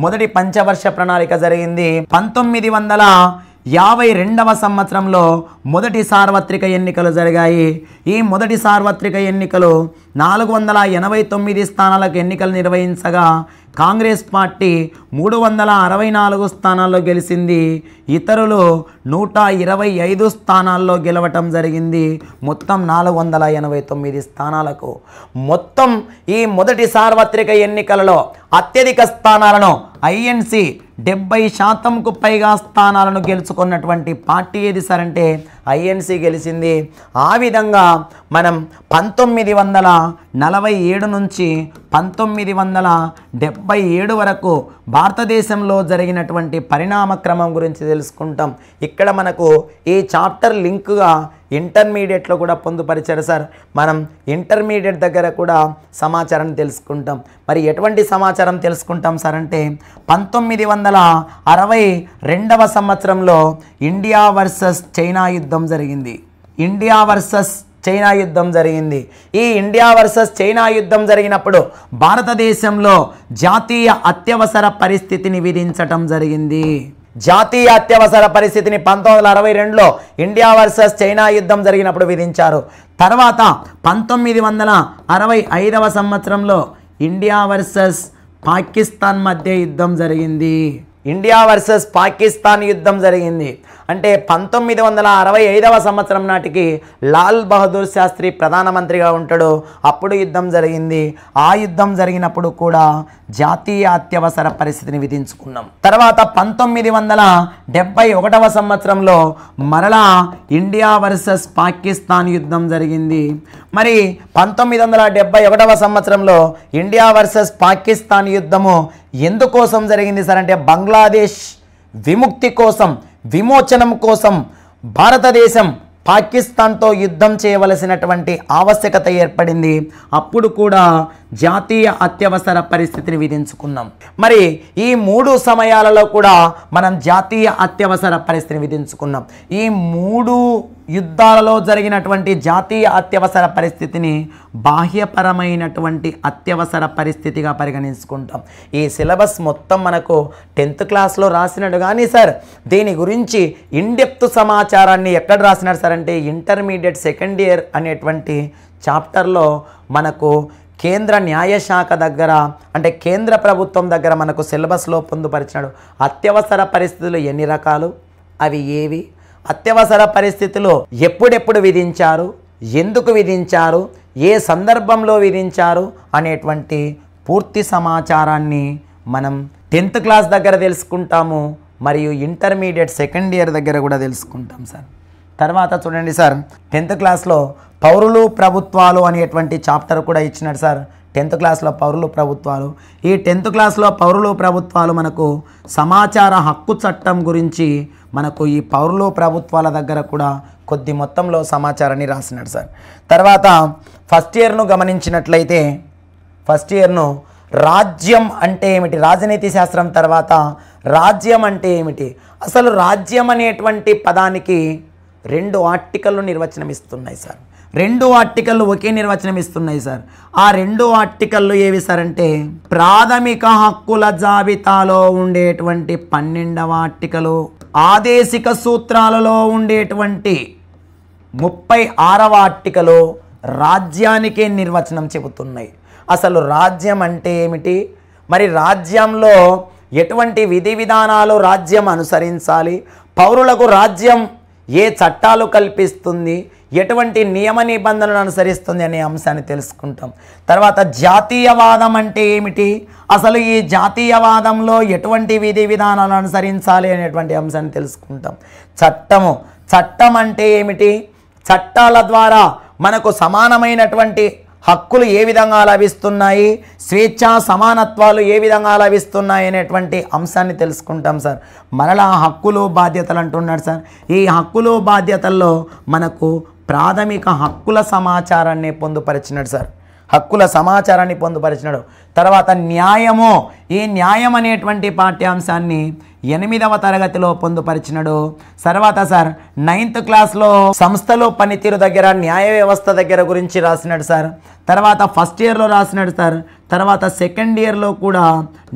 మొదటి పంచవర్ష ప్రణాళిక జరిగింది. 1952వ సంవత్సరంలో మొదటి సార్వత్రిక ఎన్నికలు జరిగాయి. ఈ మొదటి సార్వత్రిక ఎన్నికలు 489 స్థానాలకు ఎన్నికలు నిర్వహించగా కాంగ్రెస్ పార్టీ 364 స్థానాల్లో గెలిచింది. ఇతరులు 125 స్థానాల్లో గెలవటం జరిగింది. మొత్తం 489 స్థానాలకు. మొత్తం ఈ మొదటి సార్వత్రిక ఎన్నికలలో అత్యధిక స్థానాలను ఐఎన్సి 70%కు పైగా స్థానాలను గెలుచుకున్నటువంటి పార్టీ ఏది సార్ అంటే ఐఎన్సి గెలిచింది. ఆ విధంగా మనం 1947 నుంచి 1977 వరకు భారతదేశంలో జరిగినటువంటి పరిణామ క్రమం గురించి తెలుసుకుంటాం. ఇక్కడ మనకు ఈ చాప్టర్ లింక్గా ఇంటర్మీడియట్లో కూడా పొందుపరిచారు సార్. మనం ఇంటర్మీడియట్ దగ్గర కూడా సమాచారం తెలుసుకుంటాం. మరి ఎటువంటి సమాచారం తెలుసుకుంటాం సార్ అంటే 1962వ సంవత్సరంలో ఇండియా వర్సెస్ చైనా యుద్ధం జరిగింది. ఇండియా వర్సెస్ చైనా యుద్ధం జరిగింది. ఈ ఇండియా వర్సెస్ చైనా యుద్ధం జరిగినప్పుడు భారతదేశంలో జాతీయ అత్యవసర పరిస్థితిని విధించటం జరిగింది. జాతీయ అత్యవసర పరిస్థితిని 1962లో ఇండియా వర్సెస్ చైనా యుద్ధం జరిగినప్పుడు విధించారు. తర్వాత 1965వ సంవత్సరంలో ఇండియా వర్సెస్ పాకిస్తాన్ మధ్య యుద్ధం జరిగింది. ఇండియా వర్సెస్ పాకిస్తాన్ యుద్ధం జరిగింది. అంటే 1965వ సంవత్సరం నాటికి లాల్ బహదూర్ శాస్త్రి ప్రధానమంత్రిగా ఉంటాడు. అప్పుడు యుద్ధం జరిగింది. ఆ యుద్ధం జరిగినప్పుడు కూడా జాతీయ అత్యవసర పరిస్థితిని విధించుకున్నాం. తర్వాత 1971వ సంవత్సరంలో మరలా ఇండియా వర్సెస్ పాకిస్తాన్ యుద్ధం జరిగింది. మరి 1971వ సంవత్సరంలో ఇండియా వర్సెస్ పాకిస్తాన్ యుద్ధము ఎందుకోసం జరిగింది సార్ అంటే బంగ్లాదేశ్ విముక్తి కోసం, విమోచనం కోసం భారతదేశం పాకిస్తాన్తో యుద్ధం చేయవలసినటువంటి ఆవశ్యకత ఏర్పడింది. అప్పుడు కూడా జాతీయ అత్యవసర పరిస్థితిని విధించుకున్నాం. మరి ఈ 3 సమయాలలో కూడా మనం జాతీయ అత్యవసర పరిస్థితిని విధించుకున్నాం. ఈ 3 యుద్ధాలలో జరిగినటువంటి జాతీయ అత్యవసర పరిస్థితిని బాహ్యపరమైనటువంటి అత్యవసర పరిస్థితిగా పరిగణించుకుంటాం. ఈ సిలబస్ మొత్తం మనకు 10th క్లాస్లో రాసినట్టు కానీ సార్ దీని గురించి ఇన్డెప్త్ సమాచారాన్ని ఎక్కడ రాసినారు సార్ అంటే ఇంటర్మీడియట్ సెకండ్ ఇయర్ అనేటువంటి చాప్టర్లో మనకు కేంద్ర న్యాయశాఖ దగ్గర అంటే కేంద్ర ప్రభుత్వం దగ్గర మనకు సిలబస్లో పొందుపరిచినాడు. అత్యవసర పరిస్థితులు ఎన్ని రకాలు, అవి ఏవి, అత్యవసర పరిస్థితులు ఎప్పుడెప్పుడు విధించారు, ఎందుకు విధించారు, ఏ సందర్భంలో విధించారు అనేటువంటి పూర్తి సమాచారాన్ని మనం 10th క్లాస్ దగ్గర తెలుసుకుంటాము, మరియు ఇంటర్మీడియట్ సెకండ్ ఇయర్ దగ్గర కూడా తెలుసుకుంటాం సార్. తర్వాత చూడండి సార్, 10th క్లాస్లో పౌరులు ప్రభుత్వాలు అనేటువంటి చాప్టర్ కూడా ఇచ్చినాడు సార్. 10th క్లాస్లో పౌరులు ప్రభుత్వాలు. ఈ 10th క్లాస్లో పౌరులు ప్రభుత్వాలు మనకు సమాచార హక్కు చట్టం గురించి మనకు ఈ పౌరులు ప్రభుత్వాల దగ్గర కూడా కొద్ది మొత్తంలో సమాచారాన్ని రాసినాడు సార్. తర్వాత ఫస్ట్ ఇయర్ను గమనించినట్లయితే ఫస్ట్ ఇయర్ను రాజ్యం అంటే ఏమిటి, రాజనీతి శాస్త్రం తర్వాత రాజ్యం అంటే ఏమిటి, అసలు రాజ్యం అనేటువంటి పదానికి 2 ఆర్టికల్లు నిర్వచనం ఇస్తున్నాయి సార్. 2 ఆర్టికల్లు ఒకే నిర్వచనం ఇస్తున్నాయి సార్. ఆ 2 ఆర్టికల్లు ఏవి సార్ అంటే ప్రాథమిక హక్కుల జాబితాలో ఉండేటువంటి 12వ ఆర్టికలు, ఆదేశిక సూత్రాలలో ఉండేటువంటి 36వ ఆర్టికలు రాజ్యానికే నిర్వచనం చెబుతున్నాయి. అసలు రాజ్యం అంటే ఏమిటి, మరి రాజ్యంలో ఎటువంటి విధి విధానాలు రాజ్యం అనుసరించాలి, పౌరులకు రాజ్యం ఏ చట్టాలు కల్పిస్తుంది, ఎటువంటి నియమ నిబంధనలు అనుసరిస్తుంది అనే అంశాన్ని తెలుసుకుంటాం. తర్వాత జాతీయవాదం అంటే ఏమిటి, అసలు ఈ జాతీయవాదంలో ఎటువంటి విధి విధానాలు అనుసరించాలి అనేటువంటి అంశాన్ని తెలుసుకుంటాం. చట్టం అంటే ఏమిటి, చట్టాల ద్వారా మనకు సమానమైనటువంటి హక్కులు ఏ విధంగా లభిస్తున్నాయి, స్వేచ్ఛ సమానత్వాలు ఏ విధంగా లభిస్తున్నాయి అనేటువంటి అంశాన్ని తెలుసుకుంటాం సార్. మరలా హక్కులు బాధ్యతలు అంటున్నాడు సార్. ఈ హక్కులు బాధ్యతల్లో మనకు ప్రాథమిక హక్కుల సమాచారాన్ని పొందుపరిచినాడు సార్. హక్కుల సమాచారాన్ని పొందుపరిచినాడు. తర్వాత న్యాయము, ఈ న్యాయం అనేటువంటి పాఠ్యాంశాన్ని 8వ తరగతిలో పొందుపరిచినాడు. తర్వాత సార్ 9th క్లాస్లో సంస్థలో పనితీరు దగ్గర న్యాయ వ్యవస్థ దగ్గర గురించి రాసినాడు సార్. తర్వాత ఫస్ట్ ఇయర్లో రాసినాడు సార్. తర్వాత సెకండ్ ఇయర్లో కూడా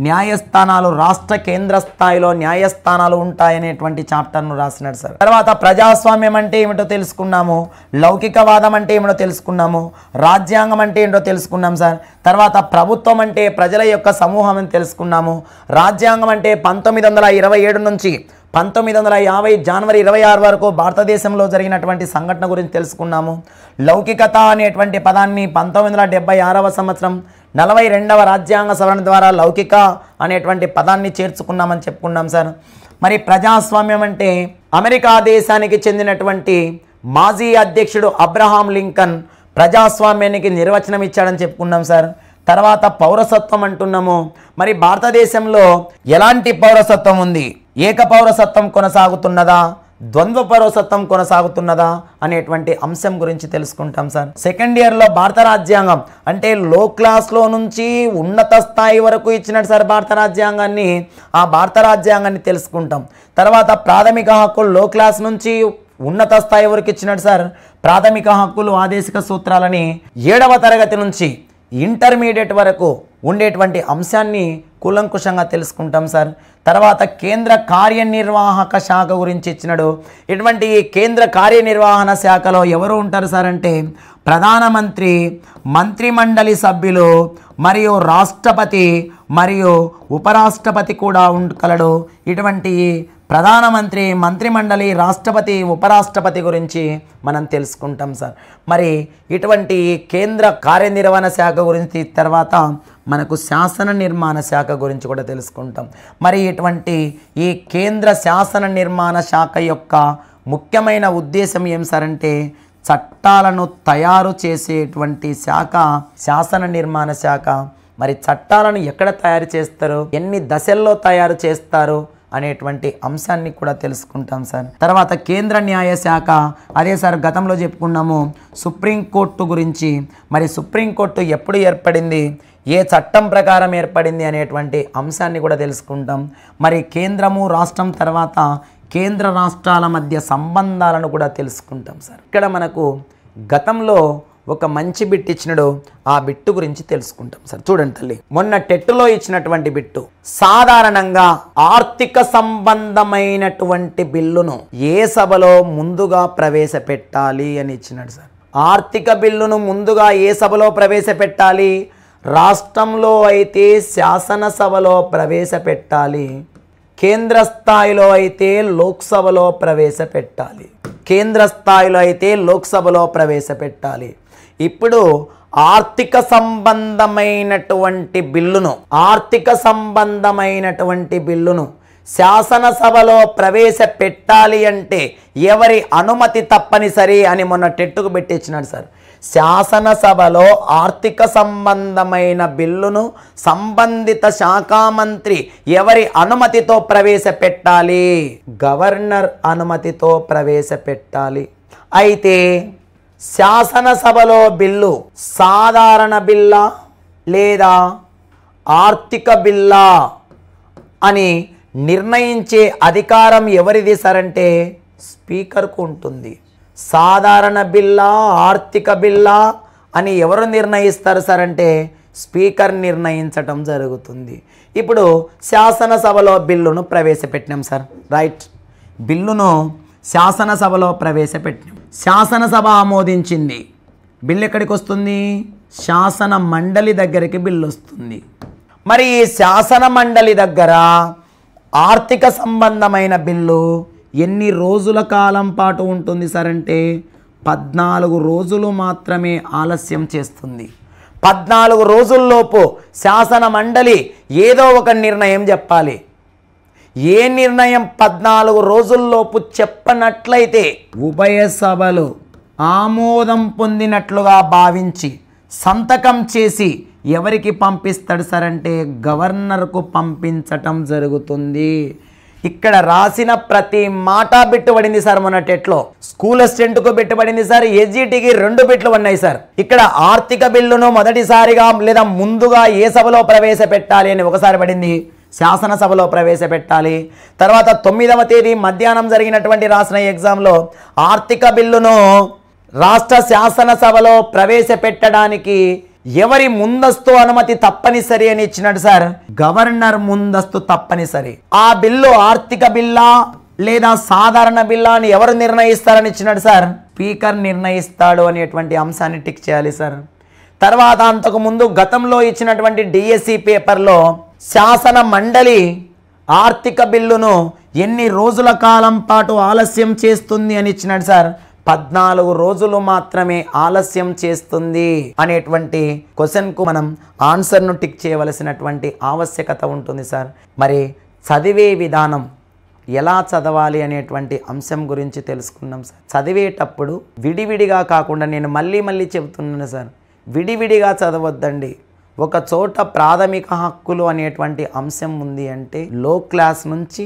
న్యాయస్థానాలు, రాష్ట్ర కేంద్ర స్థాయిలో న్యాయస్థానాలు ఉంటాయనేటువంటి చాప్టర్ను రాసినాడు సార్. తర్వాత ప్రజాస్వామ్యం అంటే ఏమిటో తెలుసుకున్నాము, లౌకికవాదం అంటే ఏమిటో తెలుసుకున్నాము, రాజ్యాంగం అంటే ఏంటో తెలుసుకున్నాం సార్. తర్వాత ప్రభుత్వం అంటే ప్రజల యొక్క సమూహం అని తెలుసుకున్నాము. రాజ్యాంగం అంటే 1927 నుంచి 1950 జనవరి 26 వరకు భారతదేశంలో జరిగినటువంటి సంఘటన గురించి తెలుసుకున్నాము. లౌకికత అనేటువంటి పదాన్ని 1976వ సంవత్సరం 42వ రాజ్యాంగ సవరణ ద్వారా లౌకిక అనేటువంటి పదాన్ని చేర్చుకున్నామని చెప్పుకున్నాం సార్. మరి ప్రజాస్వామ్యం అంటే అమెరికా దేశానికి చెందినటువంటి మాజీ అధ్యక్షుడు అబ్రహాం లింకన్ ప్రజాస్వామ్యానికి నిర్వచనం ఇచ్చాడని చెప్పుకున్నాం సార్. తర్వాత పౌరసత్వం అంటున్నాము. మరి భారతదేశంలో ఎలాంటి పౌరసత్వం ఉంది, ఏక పౌరసత్వం కొనసాగుతున్నదా, ద్వంద్వ పౌరసత్వం కొనసాగుతున్నదా అనేటువంటి అంశం గురించి తెలుసుకుంటాం సార్. సెకండ్ ఇయర్లో భారత రాజ్యాంగం అంటే లో క్లాస్లో నుంచి ఉన్నత స్థాయి వరకు ఇచ్చినట్టు సార్ భారత రాజ్యాంగాన్ని. ఆ భారత రాజ్యాంగాన్ని తెలుసుకుంటాం. తర్వాత ప్రాథమిక హక్కులు లో క్లాస్ నుంచి ఉన్నత స్థాయి వరకు ఇచ్చినట్టు సార్ ప్రాథమిక హక్కులు ఆదేశిక సూత్రాలని 7వ తరగతి నుంచి ఇంటర్మీడియట్ వరకు ఉండేటువంటి అంశాన్ని కూలంకుషంగా తెలుసుకుంటాం సార్. తర్వాత కేంద్ర కార్యనిర్వాహక శాఖ గురించి ఇచ్చినాడు. ఇటువంటి ఈ కేంద్ర కార్యనిర్వహణ శాఖలో ఎవరు ఉంటారు సార్ అంటే ప్రధానమంత్రి, మంత్రిమండలి సభ్యులు, మరియు రాష్ట్రపతి మరియు ఉపరాష్ట్రపతి కూడా కలడు. ఇటువంటి ప్రధానమంత్రి, మంత్రిమండలి, రాష్ట్రపతి, ఉపరాష్ట్రపతి గురించి మనం తెలుసుకుంటాం సార్. మరి ఇటువంటి కేంద్ర కార్యనిర్వహణ శాఖ గురించి తర్వాత మనకు శాసన నిర్మాణ శాఖ గురించి కూడా తెలుసుకుంటాం. మరి ఇటువంటి ఈ కేంద్ర శాసన నిర్మాణ శాఖ యొక్క ముఖ్యమైన ఉద్దేశం ఏం సార్ అంటే చట్టాలను తయారు చేసేటువంటి శాఖ శాసన నిర్మాణ శాఖ. మరి చట్టాలను ఎక్కడ తయారు చేస్తారు, ఎన్ని దశల్లో తయారు చేస్తారు అనేటువంటి అంశాన్ని కూడా తెలుసుకుంటాం సార్. తర్వాత కేంద్ర న్యాయ శాఖ, అదే సార్ గతంలో చెప్పుకున్నాము సుప్రీంకోర్టు గురించి. మరి సుప్రీంకోర్టు ఎప్పుడు ఏర్పడింది, ఏ చట్టం ప్రకారం ఏర్పడింది అనేటువంటి అంశాన్ని కూడా తెలుసుకుంటాం. మరి కేంద్రము, రాష్ట్రం తర్వాత కేంద్ర రాష్ట్రాల మధ్య సంబంధాలను కూడా తెలుసుకుంటాం సార్. ఇక్కడ మనకు గతంలో ఒక మంచి బిట్ ఇచ్చినాడు, ఆ బిట్టు గురించి తెలుసుకుంటాం సార్. చూడండి తల్లి, మొన్న టెట్లో ఇచ్చినటువంటి బిట్టు సాధారణంగా ఆర్థిక సంబంధమైనటువంటి బిల్లును ఏ సభలో ముందుగా ప్రవేశపెట్టాలి అని ఇచ్చినాడు సార్. ఆర్థిక బిల్లును ముందుగా ఏ సభలో ప్రవేశపెట్టాలి, రాష్ట్రంలో అయితే శాసనసభలో ప్రవేశపెట్టాలి, కేంద్ర స్థాయిలో అయితే లోక్సభలో ప్రవేశపెట్టాలి. కేంద్ర స్థాయిలో అయితే లోక్సభలో ప్రవేశపెట్టాలి. ఇప్పుడు ఆర్థిక సంబంధమైనటువంటి బిల్లును శాసనసభలో ప్రవేశపెట్టాలి అంటే ఎవరి అనుమతి తప్పనిసరి అని మొన్న టెట్టుకు పెట్టించినాడు సార్. శాసనసభలో ఆర్థిక సంబంధమైన బిల్లును సంబంధిత శాఖా మంత్రి ఎవరి అనుమతితో ప్రవేశపెట్టాలి? గవర్నర్ అనుమతితో ప్రవేశపెట్టాలి. అయితే శాసనసభలో బిల్లు సాధారణ బిల్లా లేదా ఆర్థిక బిల్లా అని నిర్ణయించే అధికారం ఎవరిది సార్ అంటే స్పీకర్కు ఉంటుంది. సాధారణ బిల్లా ఆర్థిక బిల్లా అని ఎవరు నిర్ణయిస్తారు సార్ అంటే స్పీకర్ నిర్ణయించటం జరుగుతుంది. ఇప్పుడు శాసనసభలో బిల్లును ప్రవేశపెట్టినాం సార్. రైట్, బిల్లును శాసనసభలో ప్రవేశపెట్టినాం. శాసనసభ ఆమోదించింది. బిల్లు ఎక్కడికి వస్తుంది? శాసన మండలి దగ్గరికి బిల్లు వస్తుంది. మరి ఈ శాసన మండలి దగ్గర ఆర్థిక సంబంధమైన బిల్లు ఎన్ని రోజుల కాలం పాటు ఉంటుంది సార్ అంటే 14 రోజులు మాత్రమే ఆలస్యం చేస్తుంది. 14 రోజుల్లోపు శాసన మండలి ఏదో ఒక నిర్ణయం చెప్పాలి. ఏ నిర్ణయం 14 రోజుల్లోపు చెప్పనట్లయితే ఉభయ సభలు ఆమోదం పొందినట్లుగా భావించి సంతకం చేసి ఎవరికి పంపిస్తాడు సార్ అంటే గవర్నర్కు పంపించటం జరుగుతుంది. ఇక్కడ రాసిన ప్రతి మాట బిట్టుబడింది సార్. మన టెట్లో స్కూల్ అసిస్టెంట్కు బిట్టుబడింది సార్. ఎస్జిటికి 2 బిట్లు ఉన్నాయి సార్. ఇక్కడ ఆర్థిక బిల్లును మొదటిసారిగా లేదా ముందుగా ఏ సభలో ప్రవేశపెట్టాలి అని ఒకసారి పడింది, శాసనసభలో ప్రవేశపెట్టాలి. తర్వాత 9వ తేదీ మధ్యాహ్నం జరిగినటువంటి రాసిన ఎగ్జామ్లో ఆర్థిక బిల్లును రాష్ట్ర శాసనసభలో ప్రవేశపెట్టడానికి ఎవరి ముందస్తు అనుమతి తప్పనిసరి అని ఇచ్చినాడు సార్. గవర్నర్ ముందస్తు తప్పనిసరి. ఆ బిల్లు ఆర్థిక బిల్లా లేదా సాధారణ బిల్లా అని ఎవరు నిర్ణయిస్తారని ఇచ్చినాడు సార్? స్పీకర్ నిర్ణయిస్తాడు అనేటువంటి అంశాన్ని టిక్ చేయాలి సార్. తర్వాత అంతకుముందు గతంలో ఇచ్చినటువంటి డిఎస్సి పేపర్లో శాసన మండలి ఆర్థిక బిల్లును ఎన్ని రోజుల కాలం పాటు ఆలస్యం చేస్తుంది అని ఇచ్చినాడు సార్. 14 రోజులు మాత్రమే ఆలస్యం చేస్తుంది అనేటువంటి క్వశ్చన్కు మనం ఆన్సర్ను టిక్ చేయవలసినటువంటి ఆవశ్యకత ఉంటుంది సార్. మరి చదివే విధానం ఎలా చదవాలి అనేటువంటి అంశం గురించి తెలుసుకున్నాం సార్. చదివేటప్పుడు విడివిడిగా కాకుండా, నేను మళ్ళీ చెబుతున్నాను సార్, విడివిడిగా చదవద్దండి. ఒక చోట ప్రాథమిక హక్కులు అనేటువంటి అంశం ఉంది అంటే లో క్లాస్ నుంచి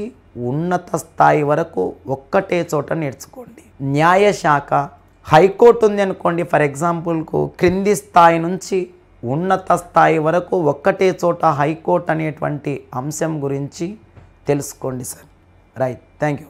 ఉన్నత స్థాయి వరకు ఒక్కటే చోట నేర్చుకోండి. న్యాయశాఖ హైకోర్టు ఉంది అనుకోండి, ఫర్ ఎగ్జాంపుల్కు క్రింది స్థాయి నుంచి ఉన్నత స్థాయి వరకు ఒక్కటే చోట హైకోర్టు అనేటువంటి అంశం గురించి తెలుసుకోండి సార్. Right, thank you.